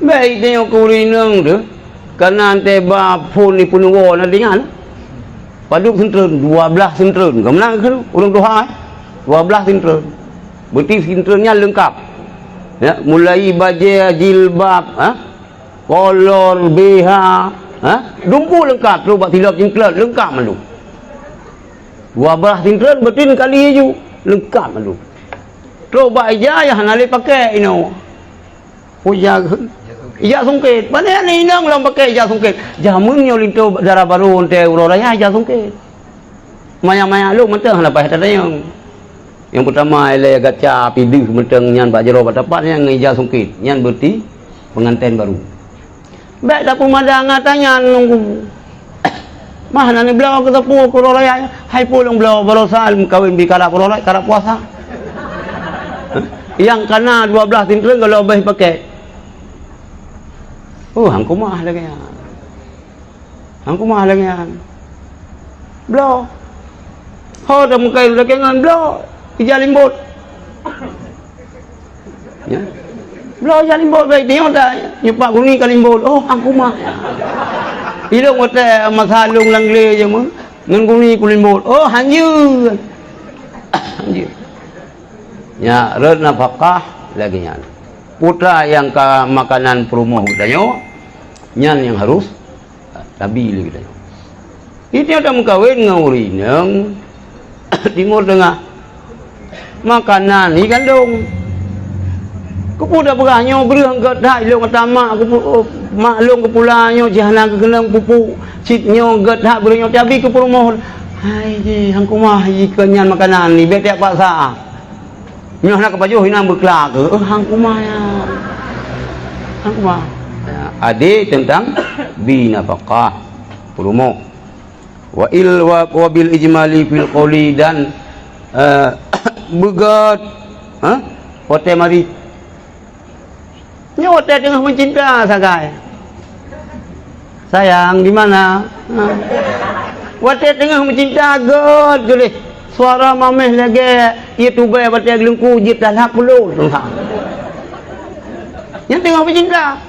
Baik dia kurinang tu. Karena ante ba phone ni pununggo na dengan. Paduk sentren 12 sentren. Kemenang ke orang Tuhan 12 sentren. Berarti sentrennya lengkap. Ya, mulai baju jilbab, kolor, BH, Dumpu lengkap tu buat tilap cingklat lengkap malu. 12 cingklat betin kali je lengkap malu. Tu buat ijazah nali pakai ino. Ijazah sungkit. Mana ni nang lang pakai ijazah sungkit. Jamun nyo linto darah baru onte uraya ijazah sungkit. Maya-maya lu mentang lepas tadi yang pertama ile gacha pidih mentang nyan Pak Jero dapat yang ijazah sungkit. Nyan berti pengantin baru. Baik tak pemadang tanya nunggu. Mah nani belau ke tepu uraya. Hai pulang belau barosal kawin bikara uraya kara puasa. Yang kena 12 tingklan kalau lebih pakai. Hang kumah lagi ya. Hang kumah lagi ya. Belau. Ho dah mukai lagi ngan belau. Ija limbut. Ya. Belau ija limbut baik dia dah nyepak guni ka limbut. Hang kumah. Ilung otak masalung langle je mah. Ngan guni ku limbut. Hanju. Hanju. Ya, red nafkah lagi nyan. Putra yang ke makanan promo danyo, nyan yang harus tabi lagi danyo. Itu ada mengkawin ngaurineng timur tengah. Makanan ikan dong. Kepuda beranyo berang ke dah ilung utama maklum kepulanyo jahana ke genang pupu citnyo get hak beranyo tabi ke promo. Hai ji hang kumah ikan nyan makanan ni betek paksa. Nyoh nak kepajuh hinang berkelak ke hang kumah ya. Hang kumah ya, ade tentang binafaqah promo wa bil ijmali fil qawli dan begat hotel mari nyo hotel tengah mencinta sagai sayang di mana hotel tengah mencinta god geleh suara mameh lagi itu bay batai gelengku jit dah hak puluh yang tengok bercinta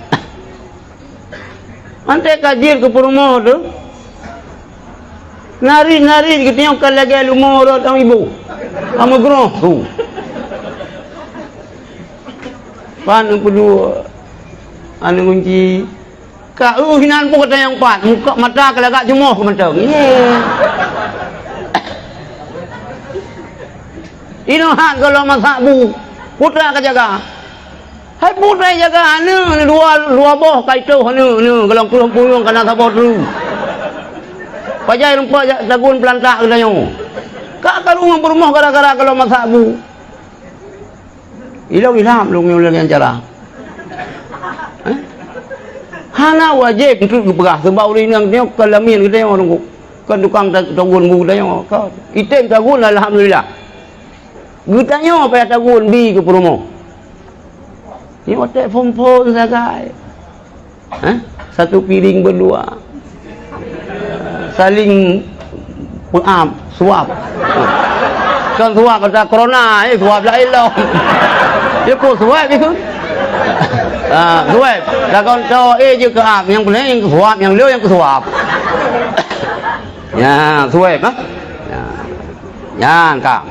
antai kajir ke perumahan tu nari-nari kita yang lagi lumur orang ibu sama geroh tu pan kedua anu kunci kau hinan pun kata yang pat muka mata kelagak jemoh ke macam ino hak kalau masak bu putra ke jaga hai putra jaga anu dua boh kaito anu kalau keluar puyung kena sabot tu pajai rumput dagun pelantak kedanyo kak kalau ngam rumah gara-gara kalau masak bu ilham lu yang cara hana wajib itu berah sebab uri nang tengok kelamin kita orang kan tukang tagun bu tengok kau item tagun alhamdulillah gutanya apa yang tagun bi ke promo ni otak phone sagai satu piring berdua saling pengamp suap kan suap kata corona suap la ilah dia pun suap itu suap dah kon to je ke ap yang benar yang suap yang leu yang suap ya suap ya kak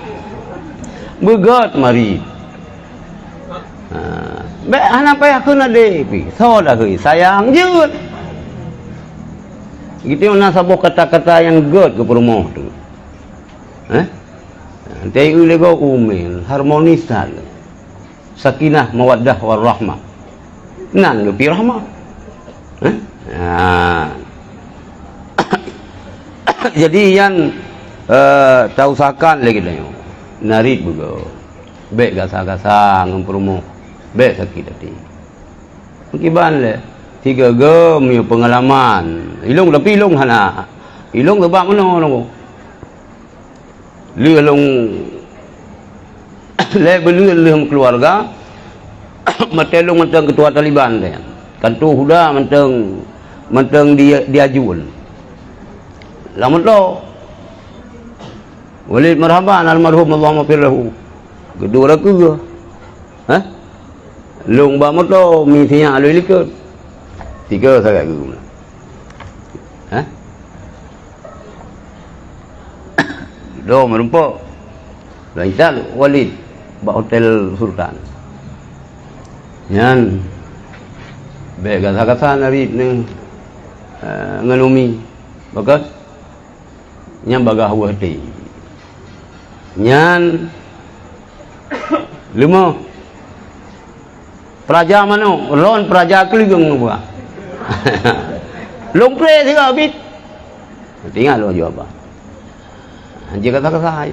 begat mari be anak payah kena deh pi so dah sayang je gitu mana sabuk kata-kata yang good ke perumoh tu nanti ulego umil harmonisan sakinah mawaddah warahmah nan lebih rahmah jadi yang tahu sakan lagi dah narit juga baik gasa-gasa ngempromo baik sakit hati mungkin le 3 gem ya pengalaman ilung tapi ilung hana ilung sebab mana nunggu li ilung le belum keluarga matelung mentang ketua Taliban dia kan tu huda mentang diajuan lamun lo Walid marhaban almarhum Allahumma firlahu kedua ke lung ba moto mi sinya alui likut 3 sangat ke do merumpo lancar Walid ba hotel Sultan nyan be gasa-gasa narit ning ngelumi bagus nyam bagah wahdi nyan lima peraja mana ron peraja keligeng buat lompre juga habis tinggal lo jawab apa anjir kata-kata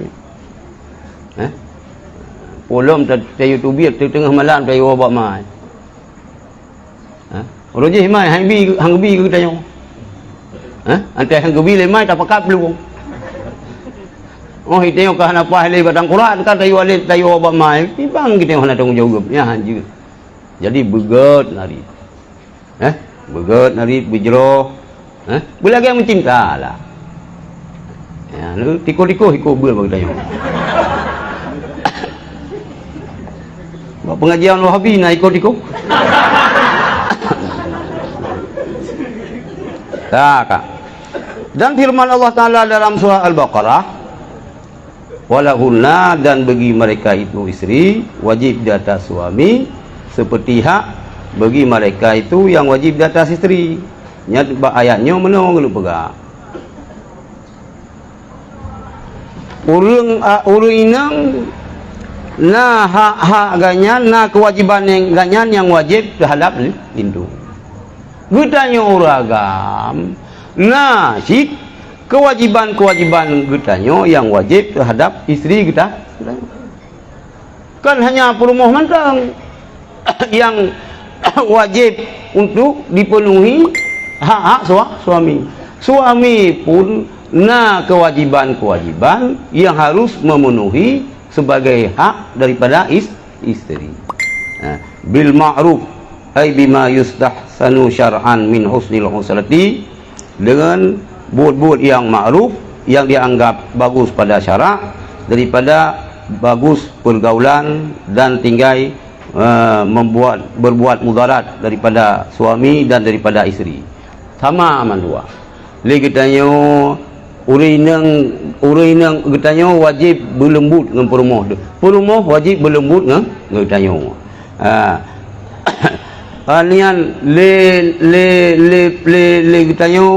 Ulum tayu tubir tengah malam tayu obak mai. Roje mai hang bi ke tayu. Antai hang bi le mai tak pakap lu. Oh itu ka hana pa le badang Quran kan tayu ale tayu obak mai. Ibang kita hana tanggung jawab ya anjir. Jadi begot nari. Begot nari bujro. Boleh lagi mencinta lah. Ya, lu tiko-tiko hiko bel bagi tayu. Pengajian Wahabi nak ikut-ikut. Tak. Dan firman Allah Ta'ala dalam surah Al-Baqarah, walahunna, dan bagi mereka itu istri wajib di atas suami seperti hak bagi mereka itu yang wajib di atas istri. Ayatnya menong lu pegang. Urung inang nah hak ganyan, nah kewajiban yang ganyan yang wajib terhadap lindu. Gutanya uragam, nah si kewajiban gutanya yang wajib terhadap istri kita. Kan hanya perumah mentang yang wajib untuk dipenuhi hak suami. Suami pun nah kewajiban yang harus memenuhi sebagai hak daripada istri. Bil ma'ruf ay bima yustahsanu syar'an min husnil usrati, dengan buat yang ma'ruf yang dianggap bagus pada syarak daripada bagus pergaulan dan tinggai berbuat mudarat daripada suami dan daripada istri. Sama aman dua. Lagi tanya Urinang getanya wajib berlembut dengan perumah tu. Perumah wajib berlembut dengan getanya. Nian le getanya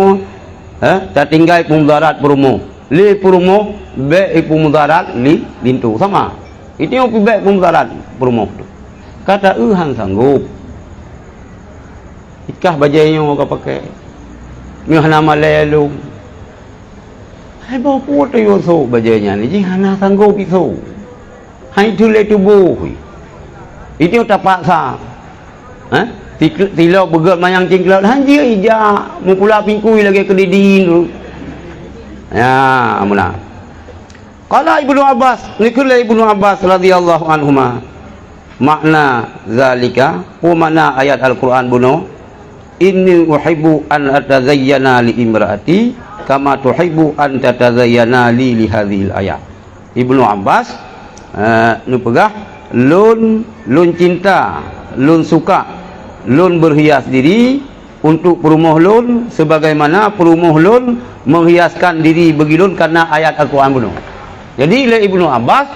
tak tinggal pemudarat perumah. Le perumah baik pemudarat li lintu sama. Itu yang baik pemudarat perumah tu. Kata hang sanggup. Ikah bajanya kau pakai. Ni nama lelu. Hai bawa puat tu yoso bajanya ni, jing hana sanggup itu. Hai tu le tubuh. Itu tak paksa. Tilo begot mayang cingklat, hanjir ija, mukula pingkui lagi kedidin tu. Ya, mula. Qala Ibnu Abbas, nikula Ibnu Abbas radhiyallahu anhuma. Makna zalika, makna ayat Al-Quran buno. Inni uhibbu an atazayyana li imraati kama tuhibbu an tatazayyana li hadhil ayat. Ibnu Abbas nu pegah lun cinta, lun suka, lun berhias diri untuk perumah lun sebagaimana perumah lun menghiaskan diri bagi lun karena ayat Al-Quran bunuh. Jadi le Ibnu Abbas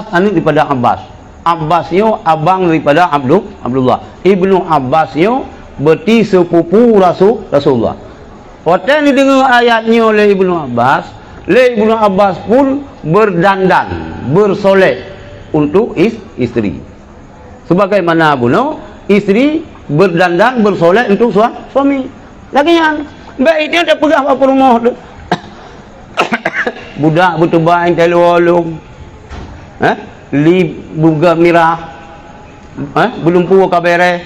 anu daripada Abbasnya abang daripada Abdullah. Ibnu Abbasnya berarti sepupu Rasulullah. Waktu ni dengar ayatnya oleh Ibnu Abbas pun berdandan, bersolek untuk istri. Sebagaimana bunuh istri berdandan, bersolek untuk suami. Lagi yang baik dia tak pegang apa rumah tu. Budak bertebang telolong. Li bunga merah. Belum puas kabere.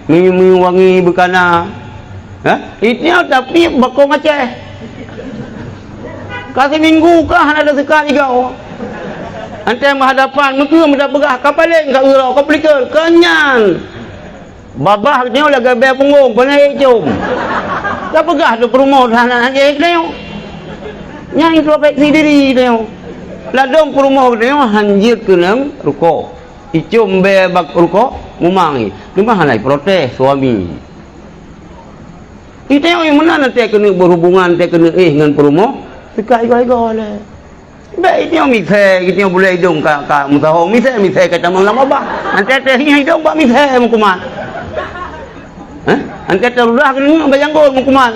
Minum wangi berkana. Itu tapi bakong Aceh. Kasih minggu kah ada sekali kau. Antai menghadapan mungkin mendak begah kapal lain kat urau kau pelikal kenyang. Babah nya lah gabe punggung panai jom. Tak begah tu perumah anak aje dia. Nyai introspeksi diri dia. Ladong perumah dia hanjir kenang rukuk. Icum be bak rukuk mumangi. Cuma hanai protes suami. Kita yang mana nanti kena berhubungan, nanti kena dengan perumah, sekat ego-ego lah. Baik dia misal, kita boleh hidung kat mutahong misal kata malam abah. Nanti hidung bak misal mukumat. Ante terudah kena bayangkol mukuman.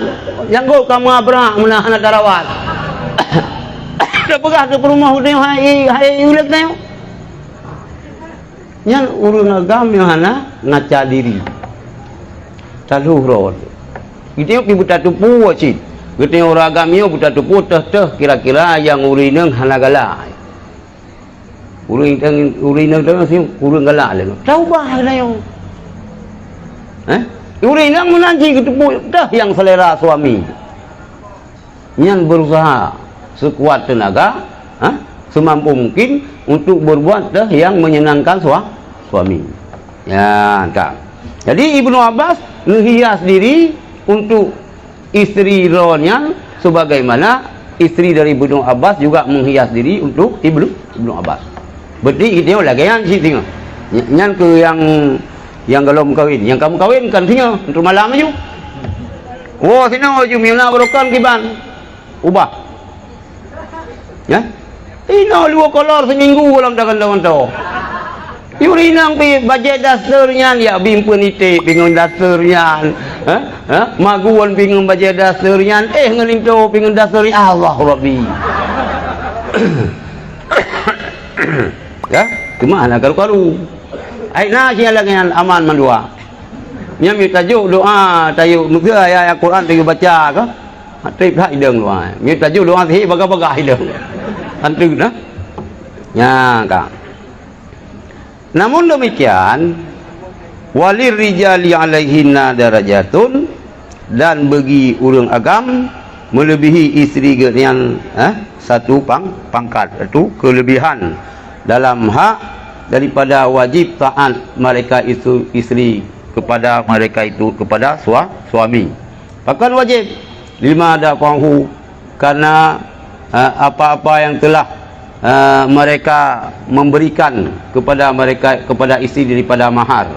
Janggol kamu abrak menahan darawat. Dah pegah ke rumah udah hai ulat tayong. Nyan urang agam yang hana ngaca diri. Taluh Kita pi buta tupu wacit. Kita orang agam yo buta tupu teh kira-kira yang urineng hana galak. Urineng teh sih urang galak le. Tahu bah na yo. Urineng menanti ketupu teh yang selera suami. Nyan berusaha sekuat tenaga, semampu mungkin untuk berbuat yang menyenangkan suami. Ya, tak. Jadi Ibnu Abbas menghias diri untuk istri rohnya, sebagaimana istri dari Ibnu Abbas juga menghias diri untuk Ibnu Abbas. Berarti kita lagi yang sih tengok. Yang ke yang belum kawin, yang kamu kawin kan tengok untuk malam aja. Oh, sini aja mina berokan kiban. Ubah. Ya? Ino dua kolor seminggu dalam dagan tu. Yurinang pi bajet dasarnya ya bimpun ite bingung dasarnya. Maguan bingung bajet dasarnya ngelinto bingung dasarnya Allah Rabbi. Ya, kemana karu-karu. Aina sia lagi aman mandua. Nya mi tajuk doa, tajuk muka ayat Al-Quran tajuk baca ke? Trip dah hidung luai. Mi tajuk doa sih baga-baga hidung. Hantu dah. Ya, Kak. Namun demikian, walir rijali alaihinna darajatun, dan bagi urang agam melebihi isteri yang satu pangkat, itu kelebihan dalam hak daripada wajib taat mereka itu isteri kepada mereka itu kepada suami. Bahkan wajib lima dafahu, karena apa-apa yang telah mereka memberikan kepada isteri daripada mahar.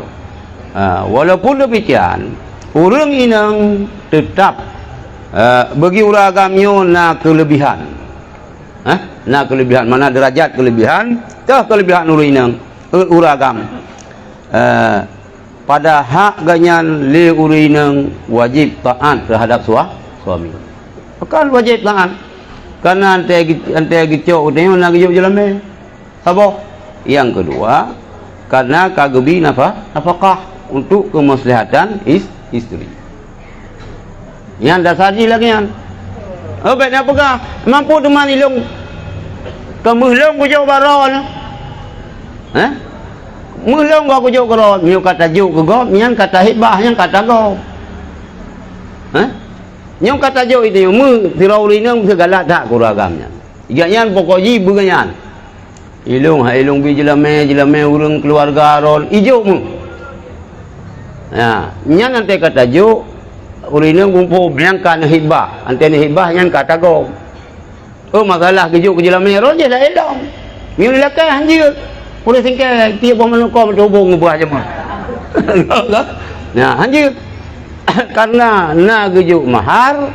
Walaupun demikian, urang inang tetap bagi urang agamnya na kelebihan. Na kelebihan mana derajat kelebihan? Tah kelebihan urang agam. Pada hak ganyan le urang wajib taat terhadap suami. Bukan wajib taat. Karena ante gicok ni nak gicok jelame. Sabah. Yang kedua, karena kagebi nafkah untuk kemaslahatan isteri. Yang dasar lagi kan. Oh baik apakah mampu teman ilung kemuhlung ku jauh baron. Muhlung ku jauh baron, miu kata juk ku go, mian kata hibah, yang kata go. Yang kata jauh itu mu tirauli nang segala tak kuragamnya. Iganya pokoknya bukannya. Ilung bi jelame urang keluarga ron ijo mu. Ya, nyan nanti kata jauh urang kumpu biangkan hibah, antene hibah yang kata go. Oh masalah kejuk ke jelame ron je dah elong. Miu lekai hanjir. Boleh singkai tiap manusia mencoba ngubah je mah. Nah, hanjir. Karena na gejuk mahar,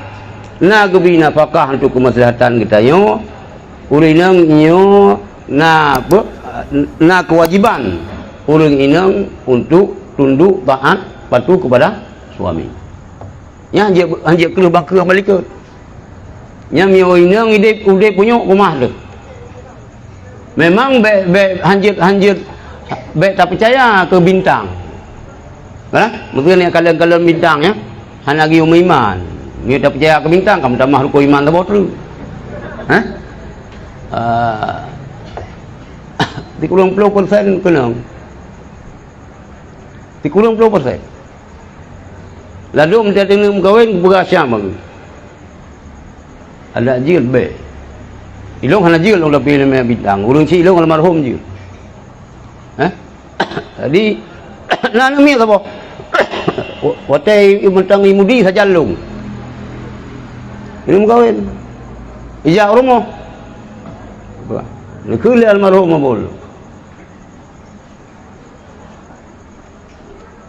na gebi nafkah untuk kemaslahatan kita yo, urinang nyo na kewajiban urang inang untuk tunduk taat patuh kepada suami. Nya anjek kena bakar balik ke. Nya mio inang ide punya rumah tu. Memang be hanjir be tak percaya ke bintang. Mungkin yang kalian bintang ya, hanya lagi iman. Dia tak percaya ke bintang, kamu tak mahu iman tak boleh. Dikurang 10% kena. Dikurang 10%. Lalu mesti tengah kawin berasam bang. Ada jil be. Ilong hanya jil orang lebih nama bintang. Urang si ilong almarhum je. Jadi nak nama apa? Watai mentang imudi saja long. Ini kawin. Ijak rumah. Ni kuli almarhum bol.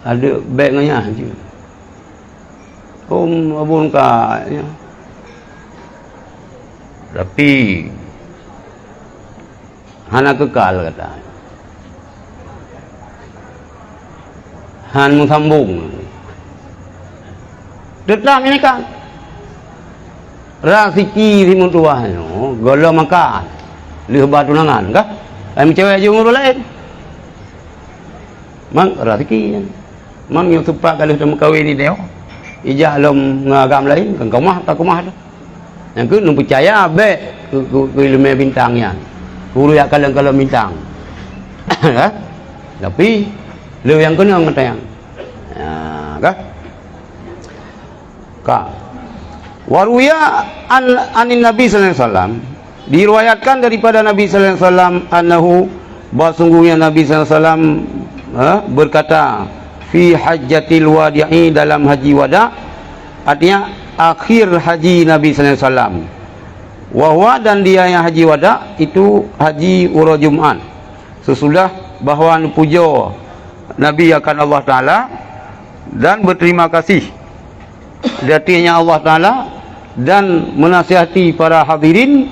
Ada bagnya je. Abun ka ya. Tapi hana kekal kata. Han sambung. Tetang ini kan rasiki timun tuah no golo makan lih batu nangan kah ai cewek je ngurus lain mang rasiki mang yang tepat kalau dah kawin ni dia ijah lom ngagam lain kan kumah tak kumah tu yang ku nu percaya be ku ilmu bintangnya guru ya kalau bintang tapi lu yang kena ngetang kah kah waruya anin Nabi sallallahu alaihi wasallam diriwayatkan daripada Nabi sallallahu alaihi wasallam annahu bahwa Nabi sallallahu alaihi wasallam berkata fi hajjatil wadi'i dalam haji wada artinya akhir haji Nabi sallallahu alaihi wasallam wahwa dan dia yang haji wada itu haji ura Jumat sesudah bahawa puja Nabi akan Allah Ta'ala dan berterima kasih datinya Allah Ta'ala dan menasihati para hadirin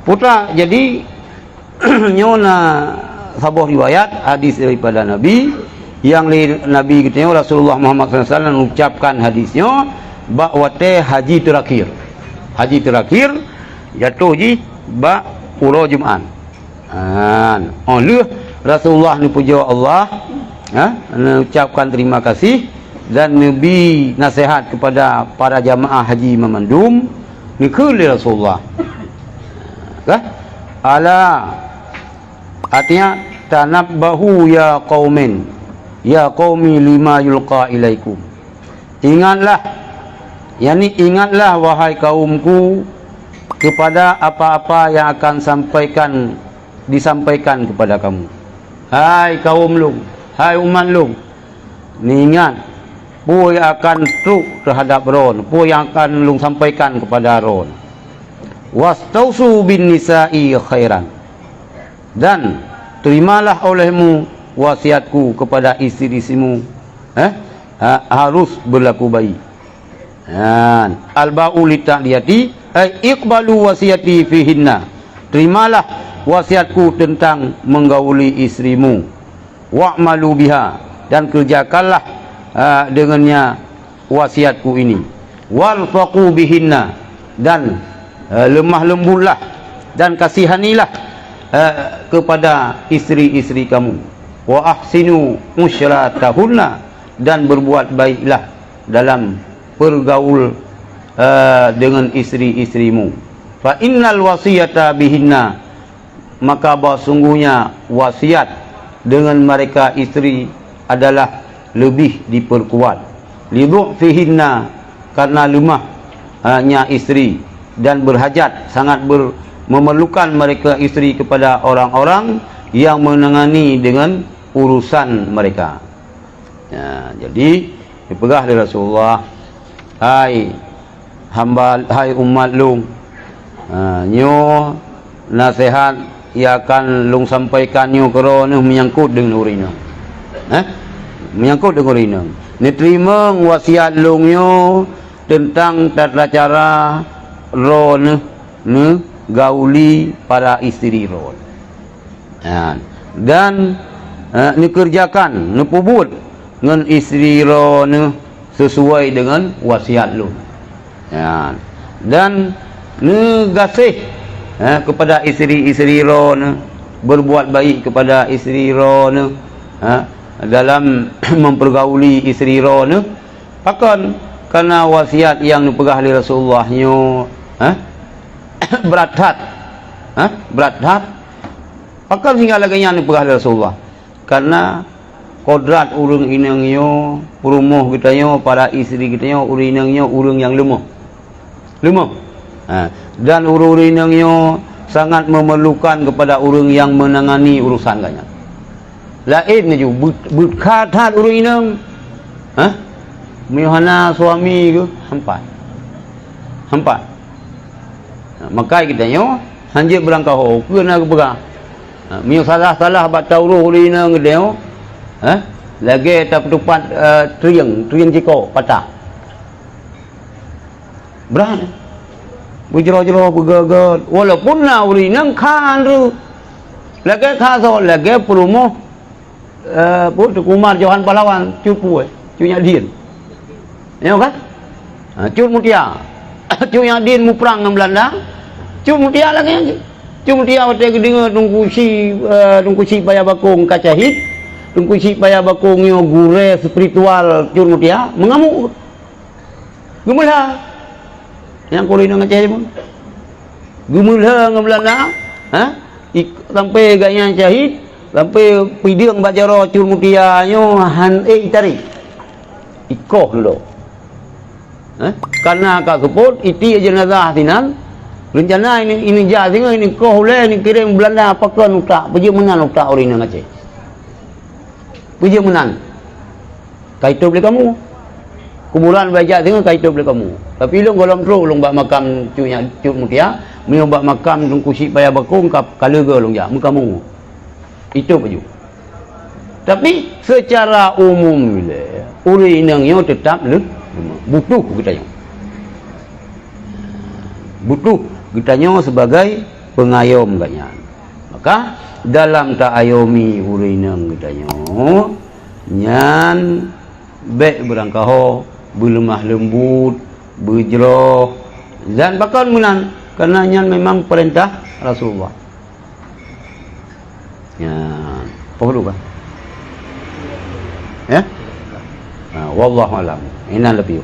putra jadi nyona sebuah riwayat hadis daripada Nabi yang Nabi kita Rasulullah Muhammad SAW mengucapkan hadisnya bahawa haji terakhir jatuh ji ba ura Jumat oleh Rasulullah ni puja Allah mengucapkan terima kasih dan Nabi nasihat kepada para jamaah haji memandum ni kuli Rasulullah ala artinya tanabbahu ya qaumin ya qaumi lima yulqa ilaikum ingatlah ingatlah wahai kaumku kepada apa-apa yang akan disampaikan kepada kamu. Hai kaum lung, hai umat lung, ni ingat apa yang akan truk terhadap ron, apa yang akan lung sampaikan kepada ron. Wastausu bin nisa'i khairan, dan terimalah olehmu wasiatku kepada istri-istrimu harus berlaku baik. Al-ba'u lita'liyati iqbalu wasiyati fihinna, terimalah wasiatku tentang menggauli istrimu, wa'malu biha, dan kerjakanlah dengannya wasiatku ini, warfaqu bihinna, dan lemah lembutlah dan kasihanilah kepada istri-istri kamu, wa ahsinu musyratahunna, dan berbuat baiklah dalam bergaul dengan istri-istrimu. Fa innal wasiyata bihinna, maka sungguhnya wasiat dengan mereka istri adalah lebih diperkuat. Lidhu fihinna, karena lemahnya istri dan berhajat sangat memerlukan mereka istri kepada orang-orang yang menangani dengan urusan mereka. Jadi dipegah dari Rasulullah, hai umat lung, nyo nasihat ia akan lung sampaikan nyo kerana menyangkut dengan urina, menyangkut dengan urina. Ni terima wasiat lung nyo tentang tata cara ron gauli para isteri ron, dan ni kerjakan ni pubut dengan isteri ron sesuai dengan wasiat lung, dan ni gasih kepada isteri-isteri ron, berbuat baik kepada isteri ron dalam mempergauli isteri ron, pakan karena wasiat yang dipegah oleh Rasulullah nyo berat hat pakan hingga lagi yang dipegah oleh Rasulullah, karena kodrat urang inang nyo perumuh kita nyo para isteri kita nyo urang nyo urang yang lemah dan urang nyo sangat memerlukan kepada orang yang menangani urusan kanya. Lain je berkata urang inang mihana suami ke hampat maka kita nyo hanje berangkau kena pegang mio salah batau urang inang dia lagi tak tupat triang jiko patah berat berjero-jero bergagal walaupun na urinang kan ru lagi khaso lagi perumoh Kumar Johan Pahlawan cupu cunya dia ya kan Cut Mutia. Cut yang din mu perang dengan Belanda. Cut Mutia lagi. Cut Mutia waktu dengar tunggu si payah bakung kacahit. Tunggu si payah bakung yo gure spiritual Cut Mutia mengamuk. Gemelah. Yang kulino ngacahit pun. Gemelah dengan Belanda. Sampai gaya cahit, sampai pidang bajaro Cut Mutia nyo itari. Ikoh dulu. Karena kak keput iti jenazah tinan rencana ini jadi ini koh le ini kirim Belanda apakah nutak puji menan nutak orang ini ngaceh puji menan kaitu beli kamu kuburan baca tengok kaitu beli kamu tapi lu golong tru lu bak makam Cut Mutia meu bak makam dung kusi payah bakung kap kalega lu ja kamu itu baju tapi secara umum le uri inangnya tetap le butuh kitanya sebagai pengayom ganyan. Maka dalam ta'ayomi urinang kitanya nyan baik berangkaho berlemah lembut berjeroh dan bakal menan karena nyan memang perintah Rasulullah ya perlu kan ya wallahu alam. Inna lebih